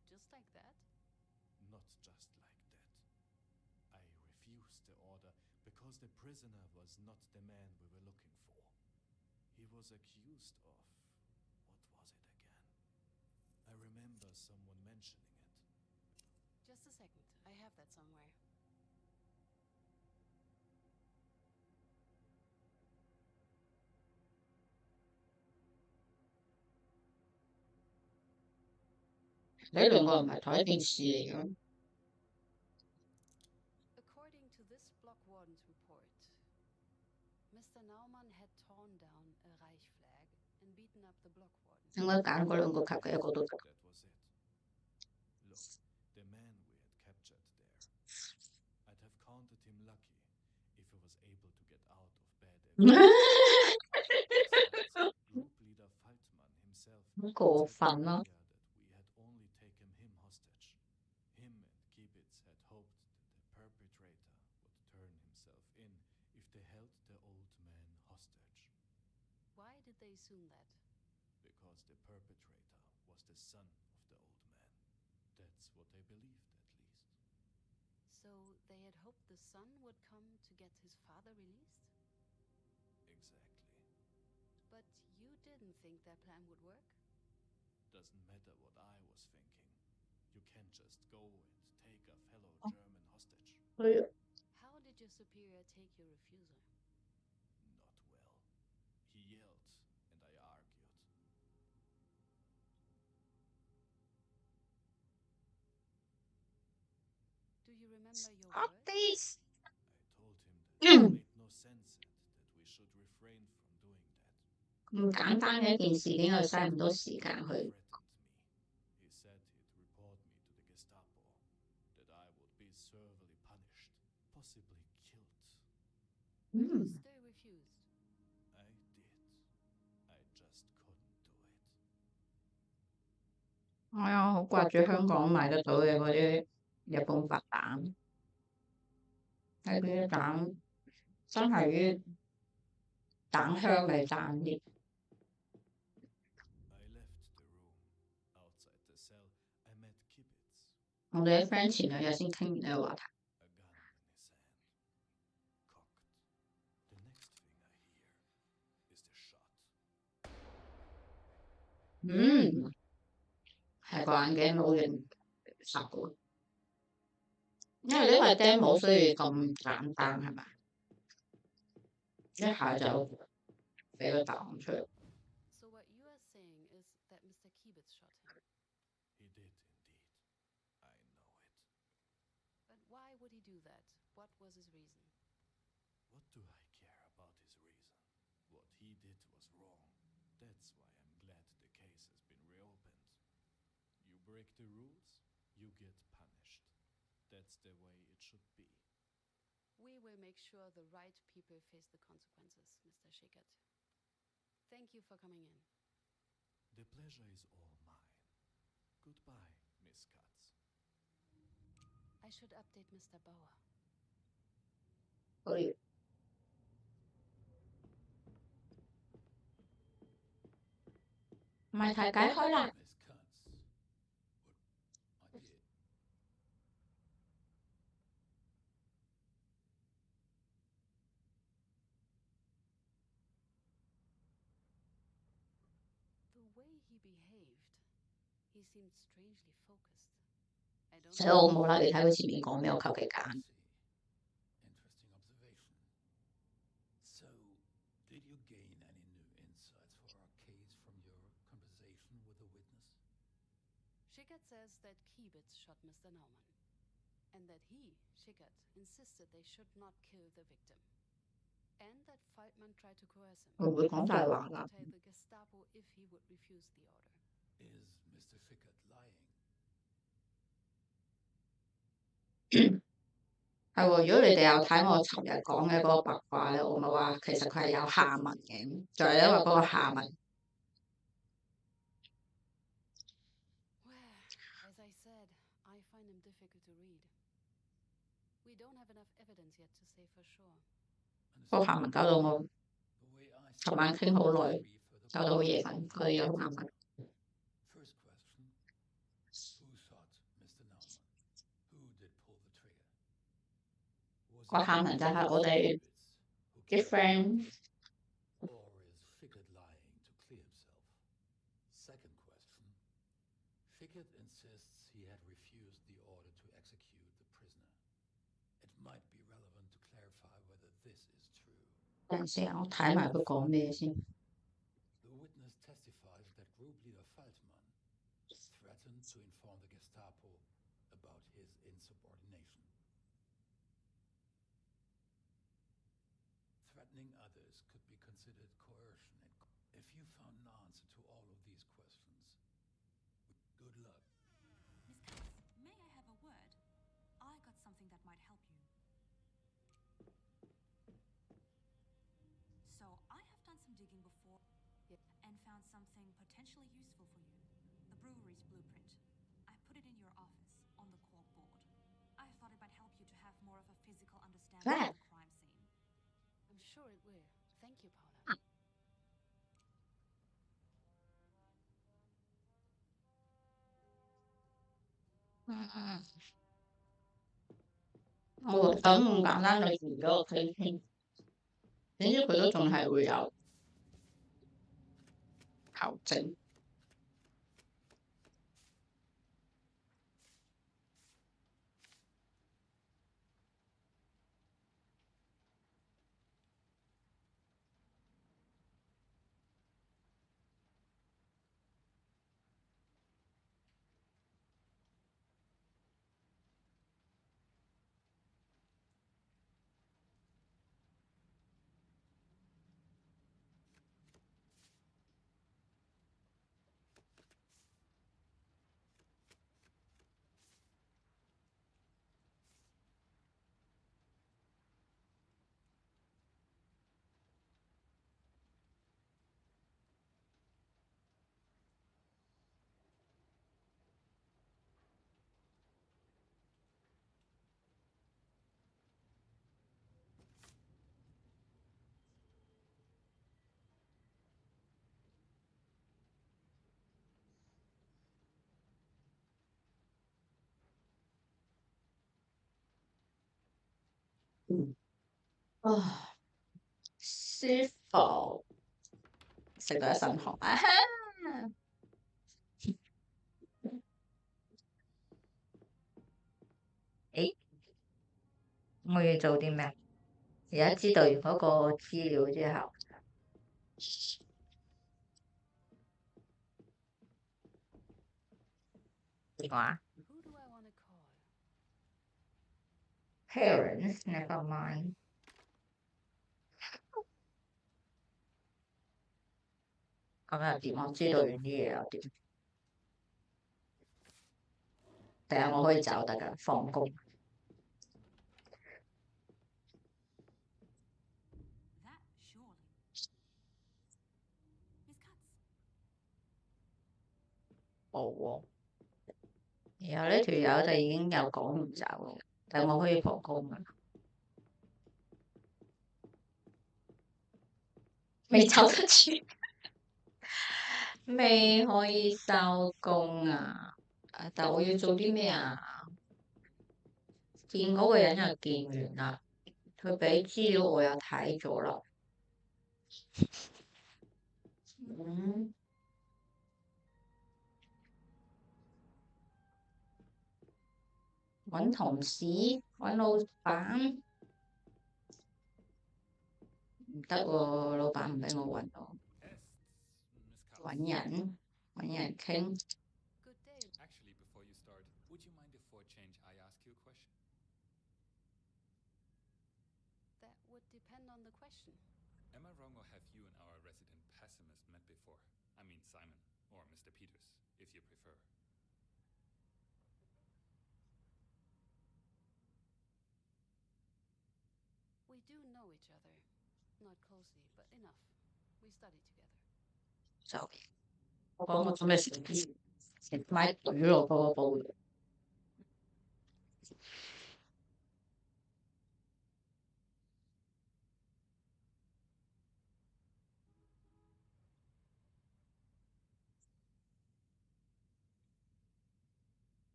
Just like that? Not just like that. I refused the order because the prisoner was not the man we were looking for. He was accused of... what was it again? I remember someone mentioning it. Just a second. I have that somewhere. According to this block warden's report, Mr. Naumann had torn down a Reich flag and beaten up the block warden. 應該揀嗰兩個級嘅一個都得。 That was it. Look, the man we had captured there. I'd have counted him lucky if he was able to get out of bed every day. Group leader Feldman himself 好過分啦！ that we had only taken him hostage. Him and Kibitz had hoped that the perpetrator would turn himself in if they held the old man hostage. Why did they assume that? Because the perpetrator was the son of the old man. That's what they believed, at least. So they had hoped the son would come to get his father released? Exactly. But you didn't think their plan would work? Doesn't matter what I was thinking. You can't just go and take a fellow German hostage. How did your superior take your refusal? Not well. He yelled, and I argued. Do you remember your Stop words? this! I told him that it made no sense and that we should refrain from doing that. 咁簡單嘅一件事，點解要嘥咁多時間去？ He said he'd report me to the Gestapo, that I would be severely punished, possibly killed. You still refused. I did. I just couldn't do it. 哎呀，好掛住香港買得到嘅嗰啲日本白蛋，睇佢啲蛋真係啲蛋香味淡啲。I left the room. Outside the cell, I met Kibitz. 我哋啲 friend 前兩日先傾完呢個話題。A gun in his hand, cocked. The next thing I hear is the shot. 係個眼鏡佬型殺嘅，因為呢個係 demo，所以咁簡單係咪？一下就俾個答案出嚟。So what you are saying is that Mr. Kibitz shot him. He did indeed. I know it. But why would he do that? What was his reason? What do I care about his reason? What he did was wrong. That's why I'm glad the case has been reopened. You break the rules, you get punished. That's the way it should be. We will make sure the right people face the consequences, Mr. Schickert. Thank you for coming in. The pleasure is all mine. Goodbye, Miss Katz. I should update Mr. Bauer. 可以。咪睇解開啦。Miss Katz, what I did. The way he behaved, he seemed strangely focused. I don't 所以我冇啦，你睇佢前面講咩，我求其揀。 Interesting observation. So, did you gain any new insights for our case from your conversation with the witness? Schickert says that Kibitz shot Mr. Naumann, and that he, Schickert, insisted they should not kill the victim, and that Feldman tried to coerce him. 會唔會講大話啦？ To tell the Gestapo if he would refuse the order. Is Mr. Schickert lying? 係喎，如果你哋有睇我尋日講嘅嗰個八卦咧，我咪話其實佢係有下文嘅，就係因為嗰個下文。Well, as I said, I find him difficult to read. We don't have enough evidence yet to say for sure. 個下文搞到我尋晚傾好耐，搞到好夜瞓，佢有下文。 First question, who shot Mr. Naumann? Who did pull the trigger? Was 個下文就係我哋啲 friend。 Or is Schickert lying to clear himself? Second question, Schickert insists he had refused the order to execute the prisoner. It might be relevant to clarify whether this is true. 等陣先，我睇埋佢講咩先。 The witness testifies that group leader Feldman threatened to inform the Gestapo about his insubordination. Threatening others could be considered coercion. If you found an answer to all of these questions, good luck. Miss Katz, may I have a word? I got something that might help you. So, I have done some digging before and found something potentially useful for you. The brewery's blueprint. I put it in your office, on the cork board. I thought it might help you to have more of a physical understanding of the crime scene. I'm sure it will. Thank you, Paula. 我等咁簡單就完咗個 case 先，點知佢都仲係會有求證。啊，師傅食到一身汗啊！誒，我要做啲咩？而家知道完嗰個資料之後，電話 parents never mind。咁又點？我知道完啲嘢又點？第日我可以走得㗎，放工。冇喎。然後呢條友就已經有講唔走嘅，但我可以放工㗎。未走得住，未可以收工啊！但我要做啲咩啊？見嗰個人又見完啦，佢俾資料我又睇咗啦。揾同事，揾老闆，唔得喎，老闆唔俾我揾我。揾人傾。Actually, before you start, would you mind if for a change I ask you a question? That would depend on the question. Am I wrong, or have you and our resident pessimist met before? I mean Simon, or Mr. Peters, if you prefer. We do know each other. Not closely, but enough. We study together. 就我講我做咩食買懟落嗰個煲度。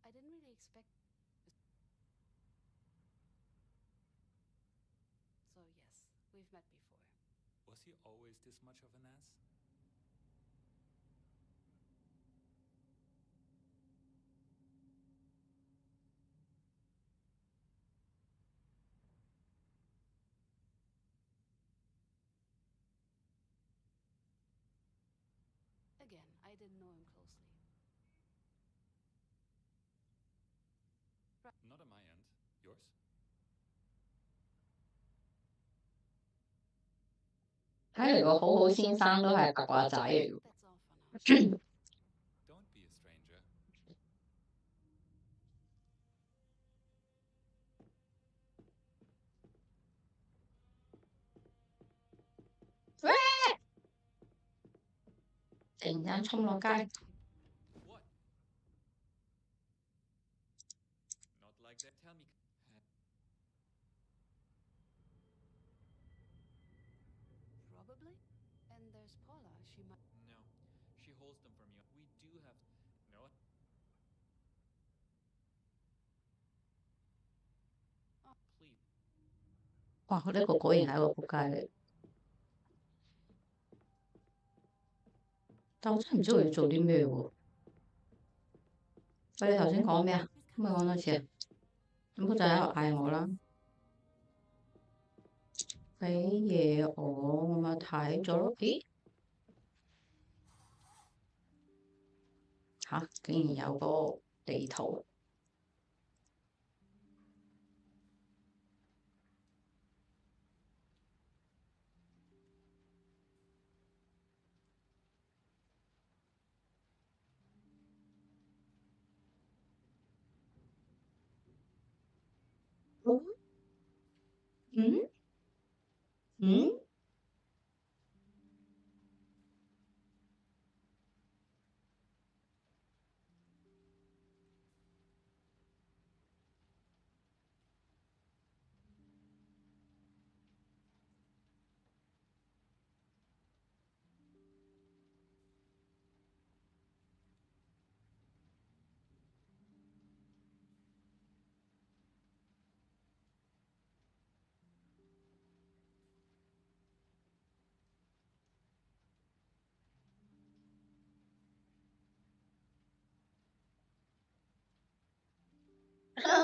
I didn't really expect. So yes, we've met before. Was he always this much of an ass? Again, I didn't know him closely. Not on my end. Yours? 睇嚟個好好先生都係八卦仔嚟㗎。Don't be a stranger. 突然間衝落街。What? Not like that. Tell me. Probably. And there's Paula. She might. No, she holds them from you. We do have. No. 哇！呢個果然係一個仆街嚟。但我真係唔知佢要做啲咩喎。喂，你頭先講咩啊？可唔可以講多次啊？咁佢就喺度嗌我啦。俾嘢我咪睇咗咯。咦？吓！竟然有個地圖。嗯？嗯？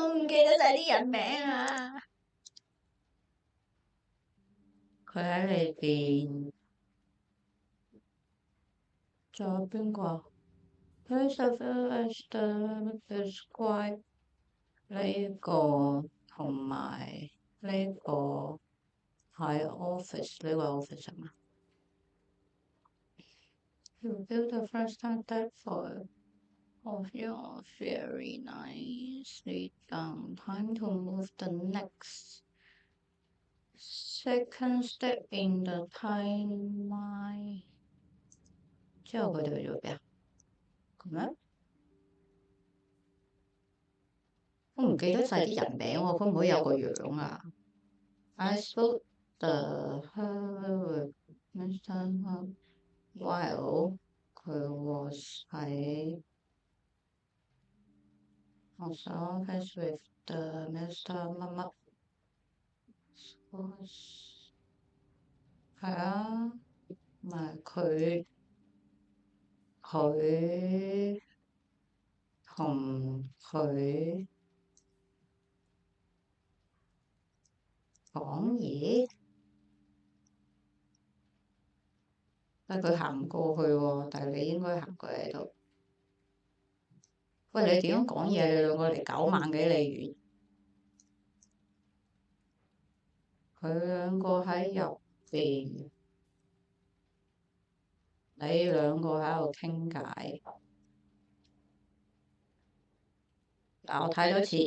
我唔記得晒啲人名啊。佢喺裏邊，仲有邊個？First of all, describe 呢個同埋呢個喺 office 呢個 office 係嘛？You build the first time that for of your very nicely done. Time to move the next second step in the timeline. 之後佢哋去咗邊啊？咁樣？我唔記得晒啲人名喎，可唔可以有個樣啊？I spoke the her Mr. while 佢 was 喺我 office with the Mr. 乜乜 was 係啊，咪佢同佢講嘢，但佢行唔過去喎，但係你應該行過喺度。喂，你點樣講嘢？你兩個離9萬幾里遠，佢兩個喺入邊，你兩個喺度傾偈。嗱，我睇多次，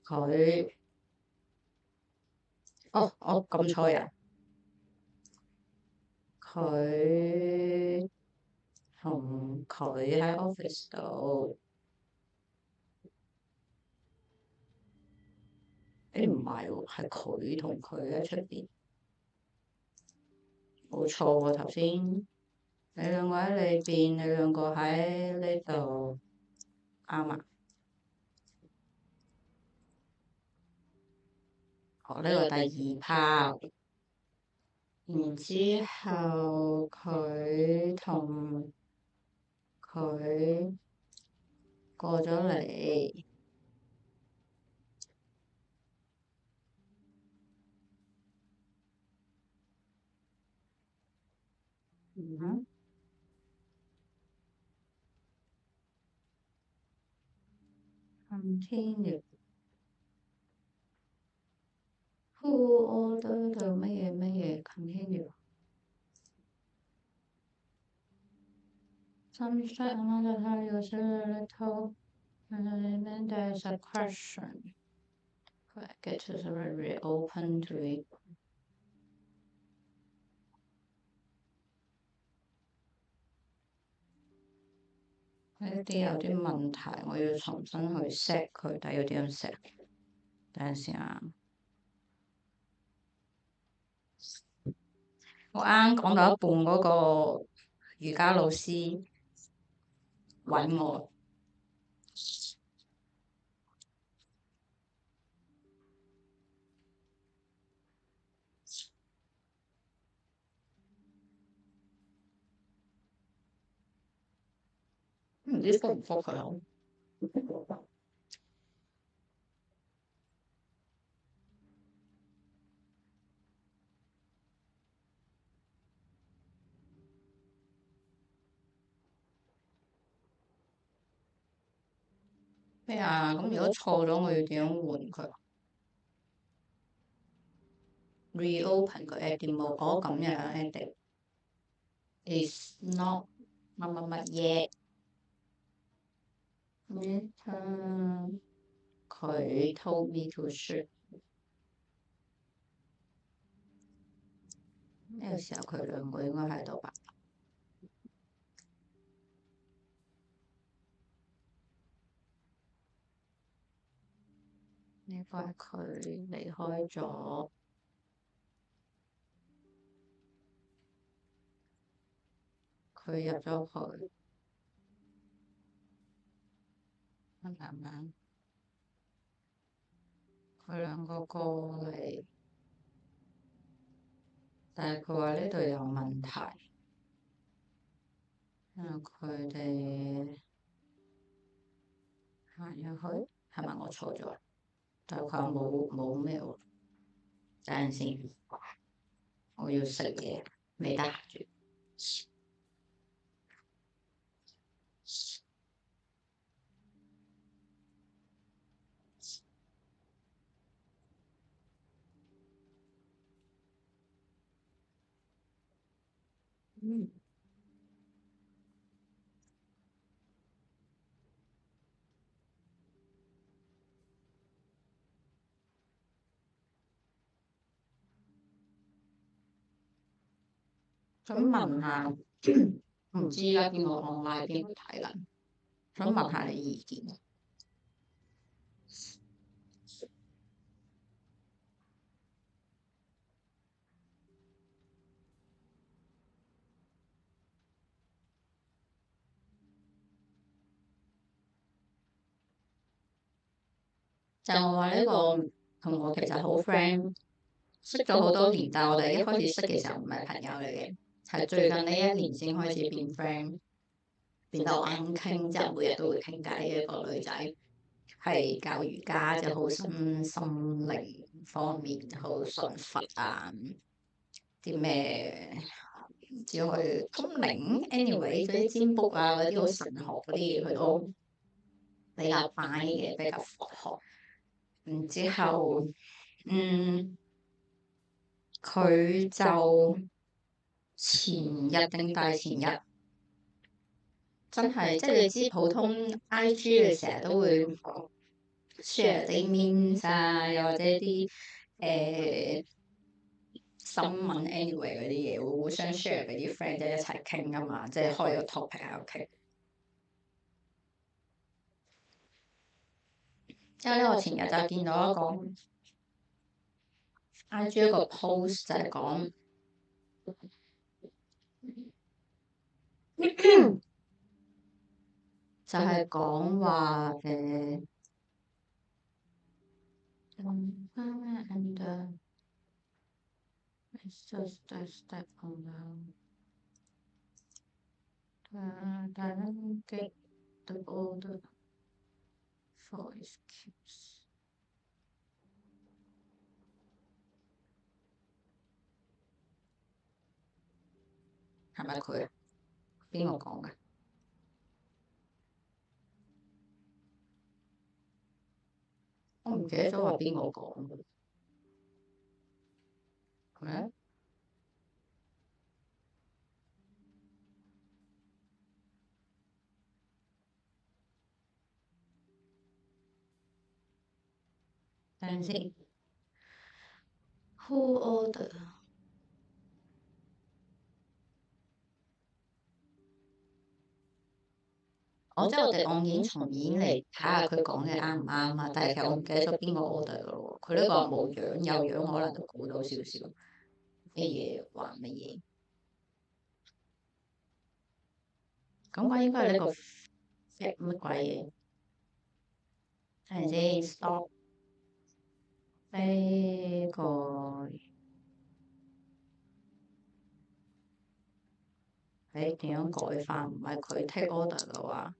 佢，我撳錯人，佢同佢喺 office 度，唔係喎，係佢同佢喺出邊，冇錯喎頭先。你兩個喺裏邊，你兩個喺呢度，啱啊！呢個第2 part，然之後佢同佢過咗嚟，continue。Who ordered the 乜嘢 continue。Some straight amount of time you say a little, and then there's a question. Get to very open to it. 呢啲有啲問題，我要重新去 set 佢，但要點樣 set？等陣先啊！我啱講到一半嗰個瑜伽老師揾我。唔知復唔復佢好？咩啊？咁如果錯咗，我要點樣換佢？Reopen 個 edit mode，咁樣 edit is not 乜嘢。佢 told me to shoot。呢個時候佢兩個應該喺度吧？呢個係佢離開咗，佢入咗去，啱唔啱？佢兩個過嚟，但係佢話呢度有問題，因為佢哋行入去係咪我錯咗？但係佢冇咩喎。等陣先，我要食嘢，未得閒住。想問下，唔知而家邊個 online 邊個睇啦？想問下你意見。就我話呢個同我其實好 friend，識咗好多年，但係我哋一開始識嘅時候唔係朋友嚟嘅，係最近呢一年先開始變 friend，變到啱傾，即係每日都會傾偈嘅一個女仔，係教瑜伽，就好心靈方面好信佛啊，啲咩唔知去通靈，anyway 嗰啲占卜啊，嗰啲好神學嗰啲嘢，佢都比較拜嘅，比較佛學。然之後，佢就前日定大前日，真係即係你知普通 IG 嘅成日都會 share 啲 memes 啊，又或者啲新聞 anyway 嗰啲嘢，會互相 share 俾啲 friend 即係一齊傾啊嘛，即係開個 topic 喺度傾。之後咧，我前日就見到一個 IG 一個 post 就係講。就係講話係咪佢？邊個講㗎？我唔記得咗話邊個講嘅。咩？等陣先。Who order？即係我哋按演從演嚟睇下佢講嘅啱唔啱啊！但係其實我唔記得咗邊個 order 嘅咯喎。佢呢個冇樣，有樣可能就估到少少。乜嘢話乜嘢？咁我應該係呢個 fat 乜鬼嘢？等陣先 stop 呢個。點樣改翻？唔係佢 take order 嘅話，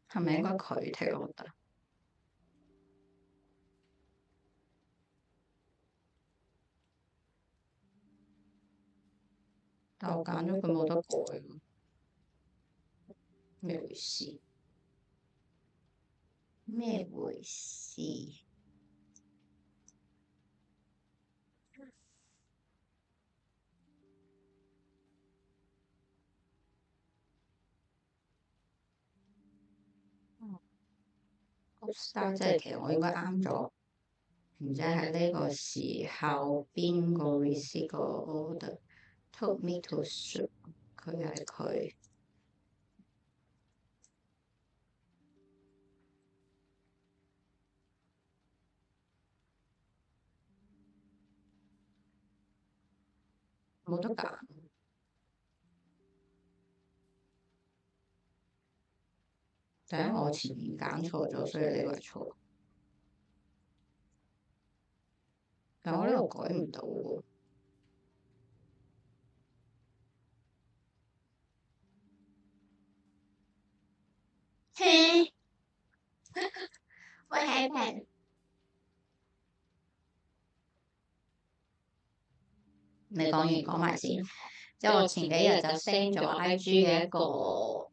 係咪應該佢 take order？但我揀咗佢冇得改，咩回事？咩回事？即係其實我應該啱咗，唔知喺呢個時候邊個 receive 個 order told me to ship， 佢係佢。冇得揀。就因為我前面揀錯咗，所以呢個係錯。但我呢度改唔到喎。我害怕。你講埋先。即係我前幾日就 send 咗 IG 嘅一個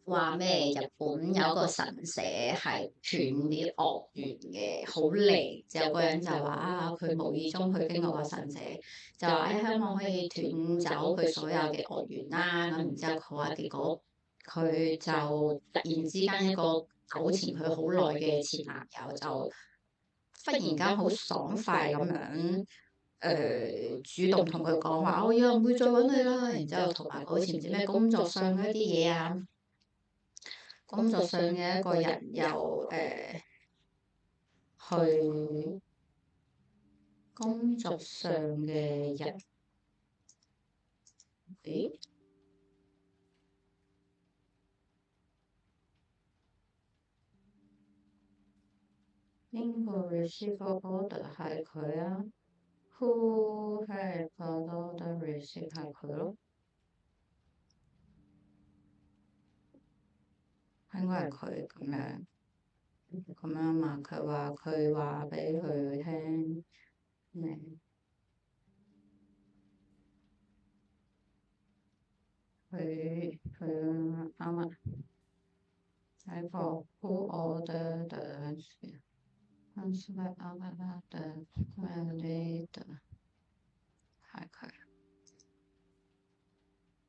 話咩日本有個神社係斷啲惡緣嘅，好靈。就有個人就話啊，佢無意中去經過個神社，就話喺香港可以斷走佢所有嘅惡緣啦。咁然之後佢話結果佢就突然之間一個糾纏佢好耐嘅前男友就忽然間好爽快咁樣。主動同佢講話，我以後唔會再揾你啦。然之後同埋好似唔知咩工作上嘅一啲嘢啊，工作上嘅一個人又去工作上嘅人，咦？邊個 receive order 係佢啊？Who had order receive 係佢咯？應該係佢咁樣嘛？佢話俾佢聽咩？佢啱啊！喺個 Who ordered the transfer of the credit 係佢，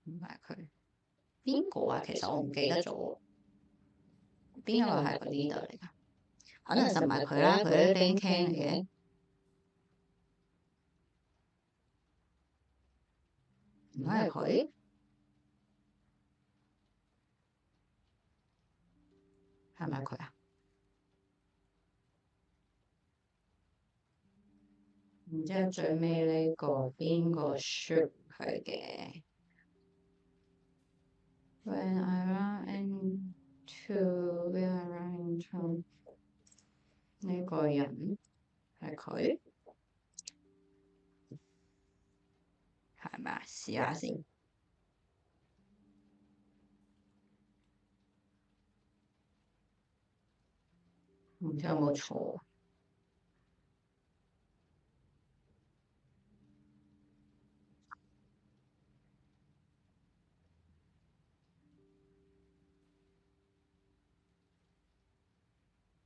唔係佢邊個啊？其實我唔記得咗，邊個係個 leader 嚟㗎？可能就唔係佢啦，佢都 band can 嚟嘅，唔係佢，係咪佢啊？然之後最尾呢個邊個 shoot 佢嘅 ？When I run into where 呢個人係佢，係咪啊？試下先。唔知有冇錯？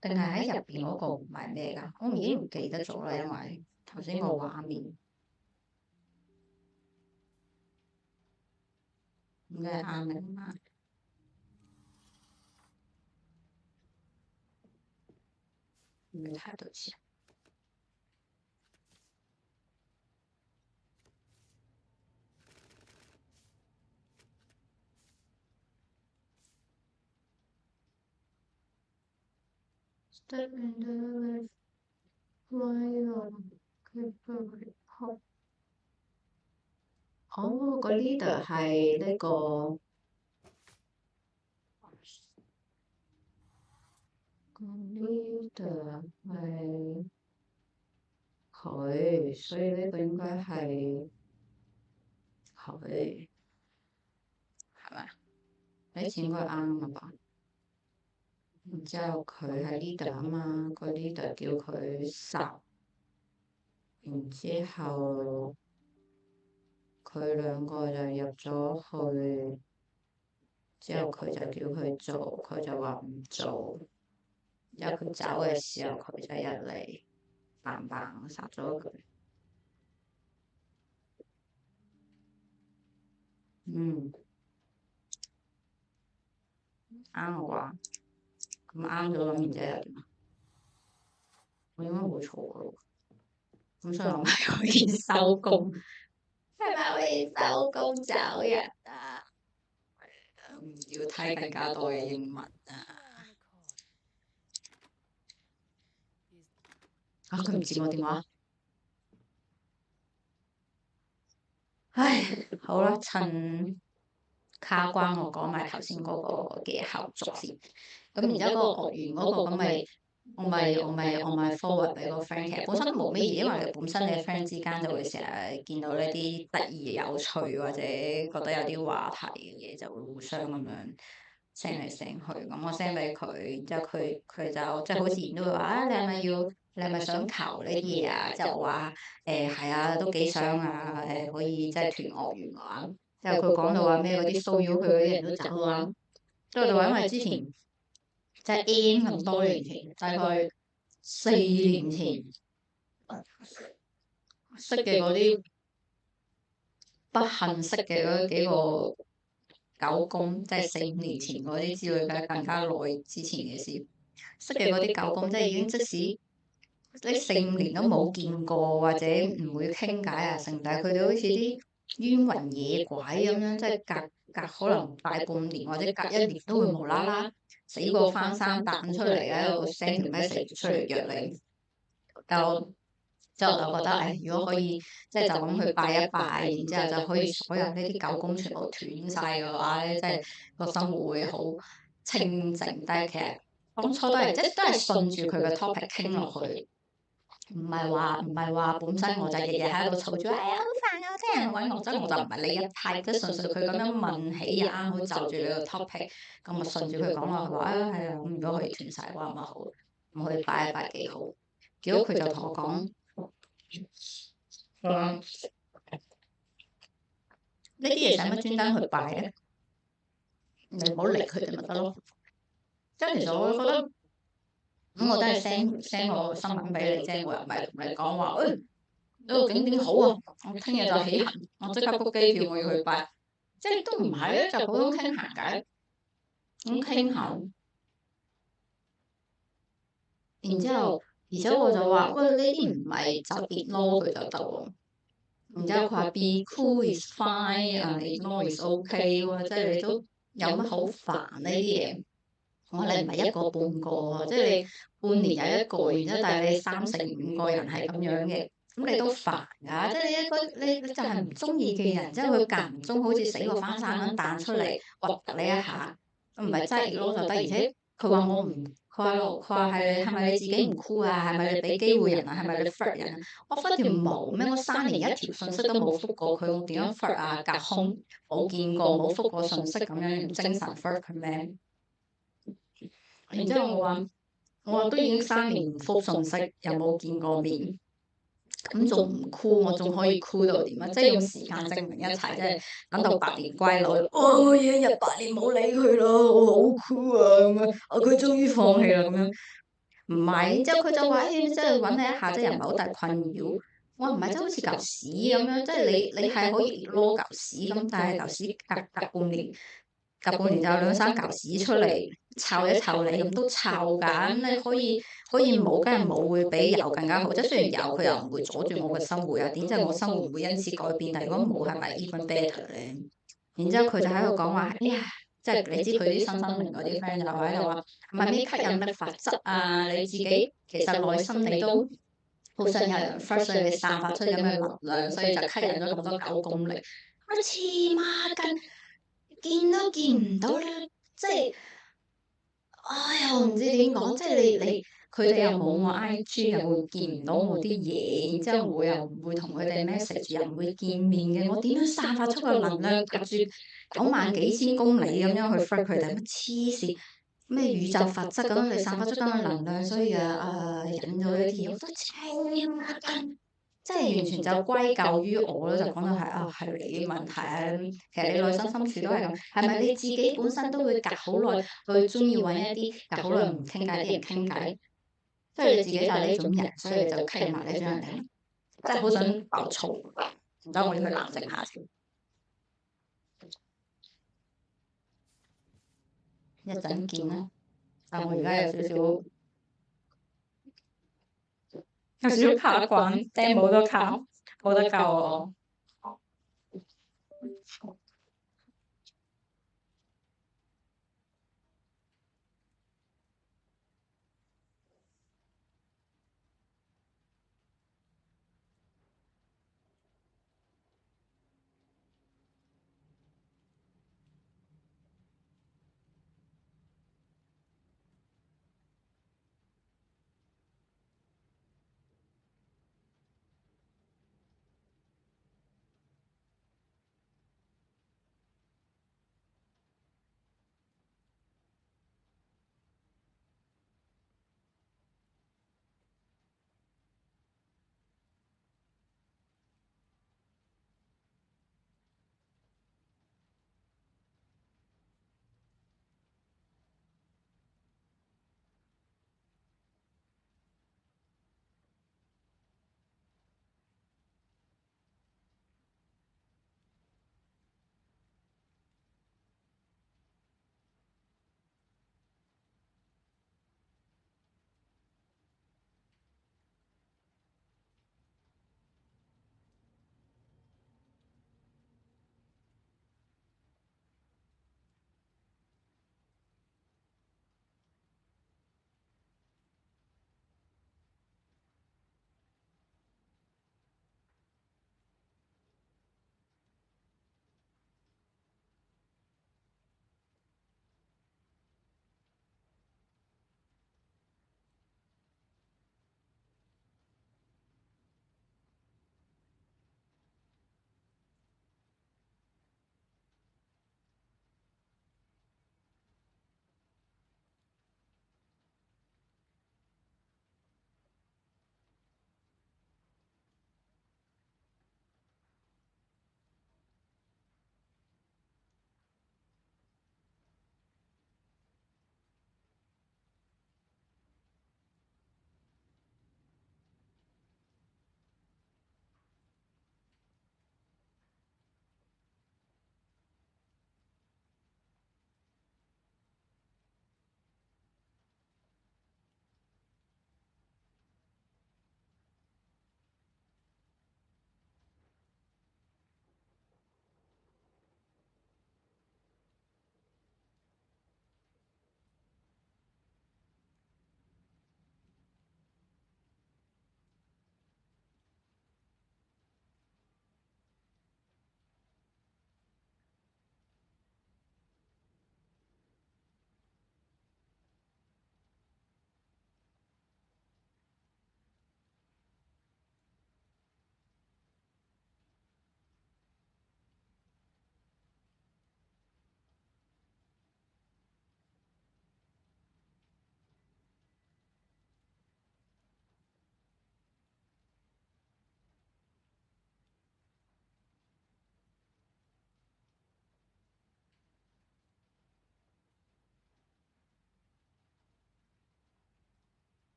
定係喺入邊嗰個唔係咩㗎？我已經唔記得咗啦，因為頭先個畫面應該係啱嘅嘛。唔係太多錢。Step in the light, fly 哦，個 leader 係呢個。個 leader 係佢，所以呢個應該係佢，係咪？呢次應該啱啦吧？然之後佢係 leader 啊嘛，個 leader 叫佢殺，然之後佢兩個就入咗去，之後佢就叫佢做，佢就話唔做。然後佢走嘅時候，佢就入嚟嘭嘭殺咗佢。啱我啩？咁啱咗，咁然之後又點啊？我應該冇錯咯。咁所以我咪可以收工，係咪可以收工走人啊？唔要睇更加多嘅英文啊！佢唔接我電話。唉，好啦，趁卡關我講埋頭先嗰個嘅後續先。咁然之後嗰個學員嗰個咁咪，我咪 forward 俾個 friend。其實本身都冇乜嘢，因為你本身你 friend 之間就會成日見到呢啲得意有趣或者覺得有啲話題嘅嘢，就會互相咁樣 send 嚟 send 去，咁我 send 俾佢，之後佢就即係好自然都會話啊，你係咪想求呢啲嘢啊？之後我話係啊，都幾想啊，可以即係團樂園玩。之後佢講到話咩嗰啲騷擾佢嗰啲人都走啊，之後我就話因為之前即係 N 咁多年前，大概4年前識嘅嗰啲不幸識嘅嗰幾個狗公，即係4、5年前嗰啲之類嘅，更加耐之前嘅事。識嘅嗰啲狗公，即係已經即使你4、5年都冇見過，或者唔會傾偈啊，成但係佢哋好似啲冤魂野鬼咁樣，即係隔可能大半年或者隔1年都會無啦啦死過翻生彈出嚟喺度 send 條 message 出嚟約你。但我之後我就覺得，如果可以即係就咁去拜一拜，然之後就可以所有呢啲狗公全部斷晒嘅話咧，即係個生活會好清靜。但係其實當初都係即係都係順住佢嘅 topic 傾落去，唔係話本身我就日日喺度嘈住，好煩啊！啲人揾我，即係我就唔係呢一派，即係純粹佢咁樣問起又啱好就住你個 topic，咁我順住佢講落去話係啊，咁如果可以斷晒嘅話咪好，咁可以拜一拜幾好。結果佢就同我講。呢啲嘢使乜專登去拜咧？你唔好理佢哋咪得咯。即係其實我覺得，咁我都係 send 個新聞俾你啫，我又唔係同你講話，呢個景點好啊，我聽日就起行，我即刻 book 機票我要去拜。即係都唔係咧，就普通傾閒偈，咁傾下。然之後，而且我就話，喂，呢啲唔係就 ignore 佢就得喎。然之後佢話 be cool is fine，ignore is OK 喎，即係你都有乜好煩呢啲嘢？我話你唔係一個半個喎，即係你半年有一個，然之後但係你3、4、5個人係咁樣嘅，咁你都煩㗎。即係你一個你就係唔中意嘅人，之後佢間唔中好似死過翻生咁彈出嚟核突你一下，唔係真係 ignore 就得。而且佢話我唔。佢話係咪你自己唔 cool 啊？係咪你俾機會人啊？係咪你 flirt 人啊？我 flirt 條毛咩？我3年一條信息都冇覆過佢，我點樣 flirt 啊？隔空冇見過冇覆過信息咁樣，精神 flirt 佢咩？然之後我話都已經3年唔覆信息，又冇見過面，咁仲唔 cool？我仲可以 cool 到點啊？即係用時間證明一切，即係等到百年歸老，我一日百年冇理佢咯，我好 cool 啊咁樣，佢終於放棄啦咁樣。唔係，之後佢就話，即係揾你一下，即係又唔係好大困擾。我唔係，即係好似嚿屎咁樣，即係你係可以攞嚿屎咁，但係嚿屎隔半年，隔半年就有2、3嚿屎出嚟，湊一湊你咁都湊㗎。咁你可以冇，梗係冇會比有更加好。即係雖然有，佢又唔會阻住我嘅生活又點？即係我生活唔會因此改變。但係如果冇，係咪 even better 咧？然之後佢就喺度講話，哎呀〜即係你知佢啲新生靈嗰啲 friend 就喺度話，係咪咩吸引力法則啊？你自己其實內心你都好想有人 first，所以你散發出咁嘅能量，所以就吸引咗咁多9公里。我黐孖筋，見都見唔到咧，即係，哎呀，我唔知點講，即係你佢哋又冇我 IG，又會見唔到我啲嘢，然之後我又唔會同佢哋 message，又唔會見面嘅，我點樣散發出個能量，隔住9萬幾千公里咁樣去 flirt 佢哋？乜黐線？咩宇宙法則咁樣嚟散發出咁嘅能量，所以引咗呢啲嘢，我都黐孖筋，即係完全就歸咎於我咯，就講到係你嘅問題啊！其實你內心深處都係咁，係咪你自己本身都會隔好耐去中意揾一啲隔好耐唔傾偈啲人傾偈？即係你自己就係呢種人，所以你就吸引埋呢種人嚟，真係好想爆粗。唔得，我要去冷靜下先。一陣見啦。但我而家有少少卡滾，釘冇得靠，冇得救我。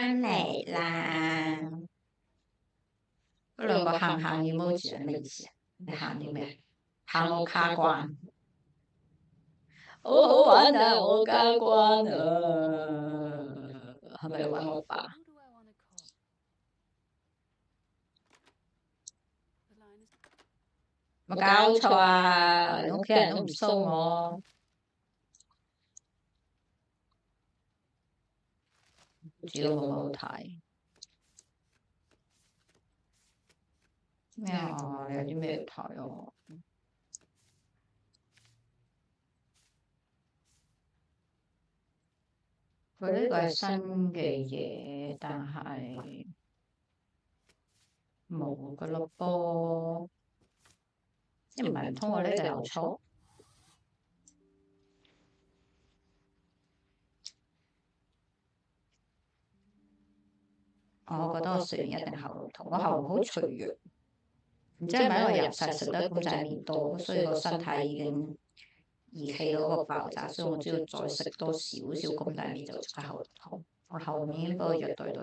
翻嚟啦！嗰兩個行行 emoji 係咩意思啊？你行啲咩？行我卡關，好好玩啊！我卡關啊！係咪揾我爸？冇搞錯啊！屋企人都唔騷我，唔知有冇好睇咩啊？有啲咩睇啊？佢呢個係新嘅嘢，但係冇噶咯噃，即唔係唔通我呢度有錯？我覺得我食完一定喉嚨痛，我喉嚨好脆弱，唔知係咪因為入世食得公仔麵多，所以個身體已經儀器嗰個爆炸，所以我只要再食多少少公仔麵就即刻喉嚨痛。我喉嚨已經俾我虐待到。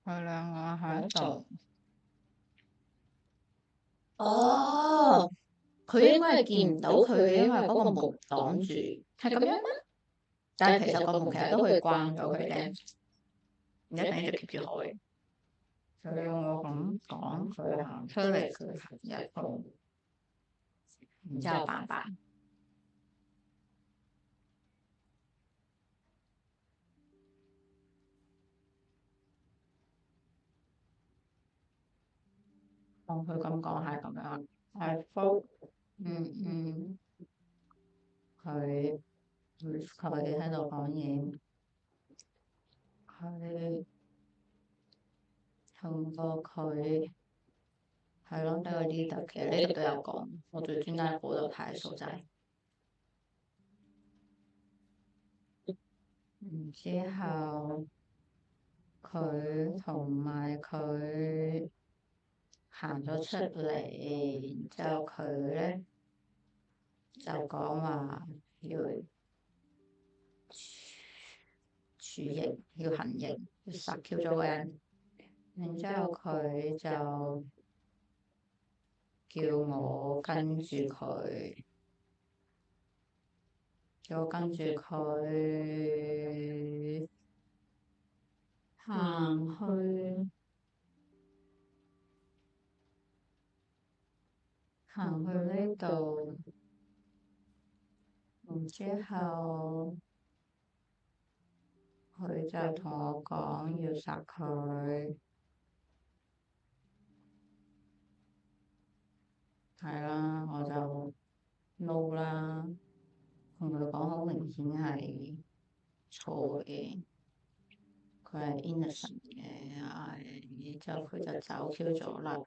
佢兩個喺度。哦，佢應該係見唔到佢嘅，因為嗰個門擋住，係咁樣咩？但係其實個門其實都可以關咗佢嘅，唔一定一直 keep 住開。佢兩個咁講，佢行出嚟，佢行入去，然之後扮扮。佢咁講係咁樣，係福，佢哋喺度講嘢，佢通過佢係咯，呢個 leader 其實呢度都有講，我最專登喺嗰度睇數仔，然之後佢同埋佢行咗出嚟，然之後佢咧就講話要處刑，要行刑，要殺 Q 咗個人。然之後佢就叫我跟住佢，行去呢度，然之後佢就同我講要殺佢。係啦，我就 no 啦，同佢講好明顯係錯嘅，佢係 innocent 嘅，然之後佢就走 Q 咗啦。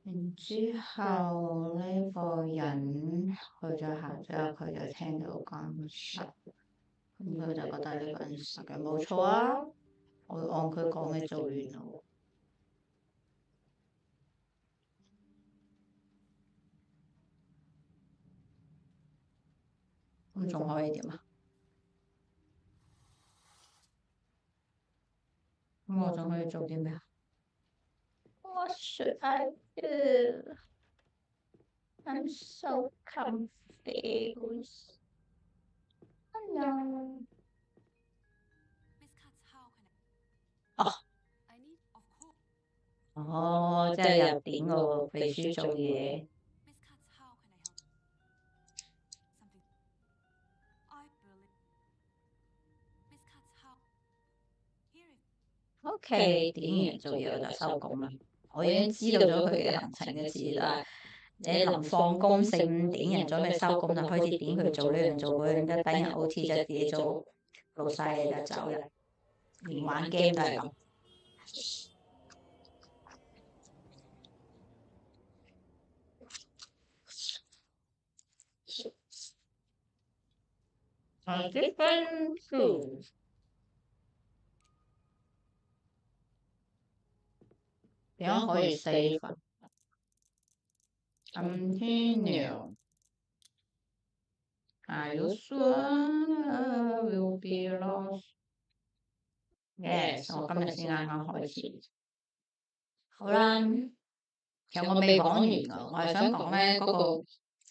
然之後呢個人去咗行之後，佢就聽到講實，咁佢就覺得呢個人實嘅冇錯啊，我按佢講嘅做完咯。咁仲可以點啊？咁我仲可以做啲咩啊？What should I do? I'm so confused. No. 哦，即係又點個秘書做嘢。OK，點完做嘢我就收工啦。我已經知道咗佢嘅行程嘅事啦。你臨放工4、5點人準備收工就開始點佢做呢樣做嗰樣，一等人 OT 就自己做，老細你就走啦。連玩 game 都係咁。different food。點樣可以 save 啊？Continue. Are you sure I will be lost? Yes，我今日先啱啱開始。好啦，其實我未講完㗎，我係想講咧嗰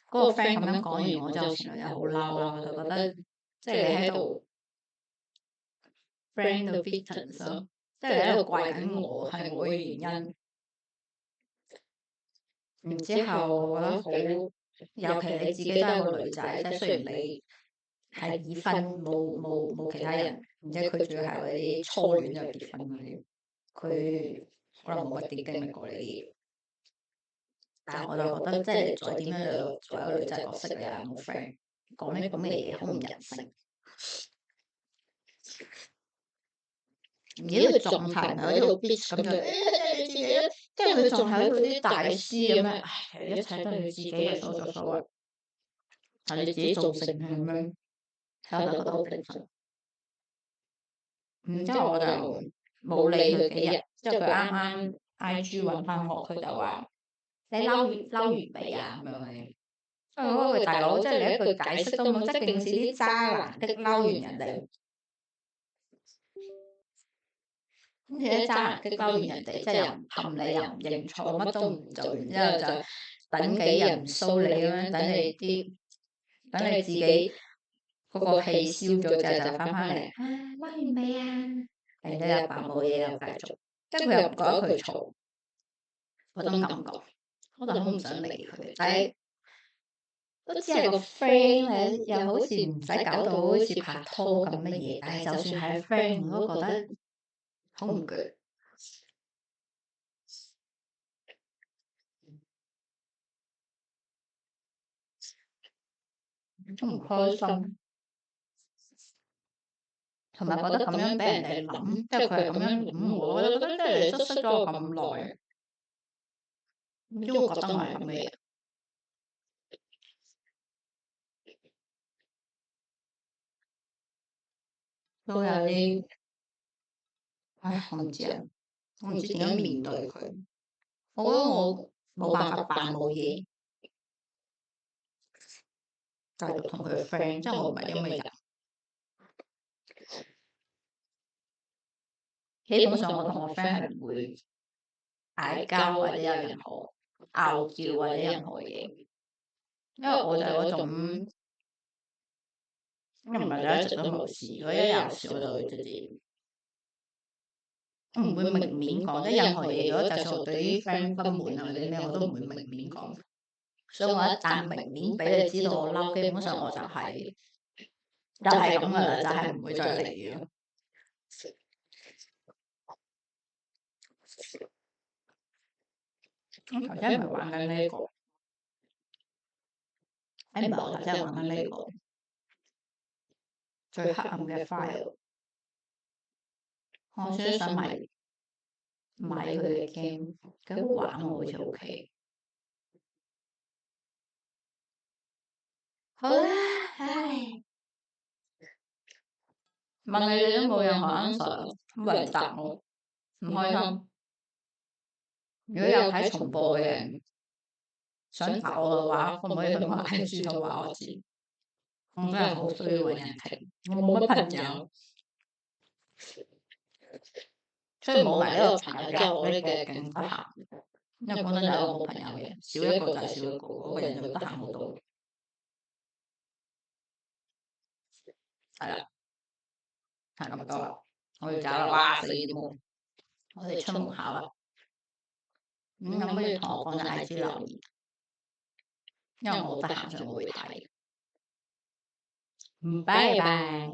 個 friend 咁樣講完，我就前兩日好嬲啦，我就覺得即係你喺度 friend the victims 咯，即係你喺度怪緊我係我嘅原因。然之後我覺得好，尤其你自己都係個女仔，即係雖然你係已婚冇其他人，而且佢仲要係嗰啲初戀就結婚嗰啲，佢可能冇乜點經歷過呢啲嘢。但係我就覺得，即係你再點樣做一個女仔角色，你又冇 friend 講呢咁嘅嘢，好唔人性。而且佢狀態唔係嗰啲好 bitch 咁樣，你自己，即係佢仲係好似啲大師咁樣，唉，一切都係你自己嘅所作所為，係你自己造成嘅咁樣，我就覺得好平常。然之後我就冇理佢幾日，之後佢啱啱 IG 揾翻我，佢就話：你嬲完未啊？咁樣嘅。喂，大佬，即係你一句解釋都冇，即係勁似啲渣男的嬲完人哋。咁而家渣男激嬲完人哋，即係又唔氹你，又唔認錯，乜都唔做，然之後就等幾日唔騷你咁樣，等你自己嗰個氣消咗之後就翻返嚟，嬲完未啊？然之後又扮冇嘢又繼續，即係佢又唔覺得佢嘈，嗰種感覺，我就好唔想理佢，但係都只係個 friend 咧，又好似唔使搞到好似拍拖咁乜嘢，但係就算係 friend 我都覺得好唔鋸。都唔開心，同埋覺得咁樣俾人哋諗，即係佢係咁樣諗我就覺得即係你都識咗我咁耐，點會覺得我係咁嘅人？都有啲，唉，我唔知啊，我唔知點樣面對佢，我覺得我冇辦法扮冇嘢，繼續同佢 friend，即係我唔係咁嘅人。基本上我同我 friend 係唔會嗌交或者有任何拗撬或者任何嘢，因為我就係嗰種，唔係就一直都冇事，如果一有事我就會直接，我唔會明面講，即係任何嘢，如果就算我對啲 friend 不滿啊或者咩，我都唔會明面講。所以我一旦明面俾你知道我嬲，基本上我就係咁噶啦，就係唔會再嚟嘅。我頭先唔係玩緊呢個，唔係我頭先玩緊呢個最黑暗嘅 file， 我先想買佢嘅 game， 幾好玩喎，好似 OK。好啦，唉，問你哋都冇任何 answer， 冇人答我，唔開心。如果有睇重播嘅人想答我嘅話，可唔可以同我 IG 度話我知？我真係好需要揾人聽，我冇乜朋友，所以冇埋呢個朋友之後，我呢個勁得閒。因為講真，有一個冇朋友嘅人，少一個就係少一個，嗰個人就得閒好多。係啦，係咁多啦，我要走啦，哇4點喎，我哋出門口啦。咁不如同我講喺 IG 留言，因為我好得閒，所以我會睇。拜拜。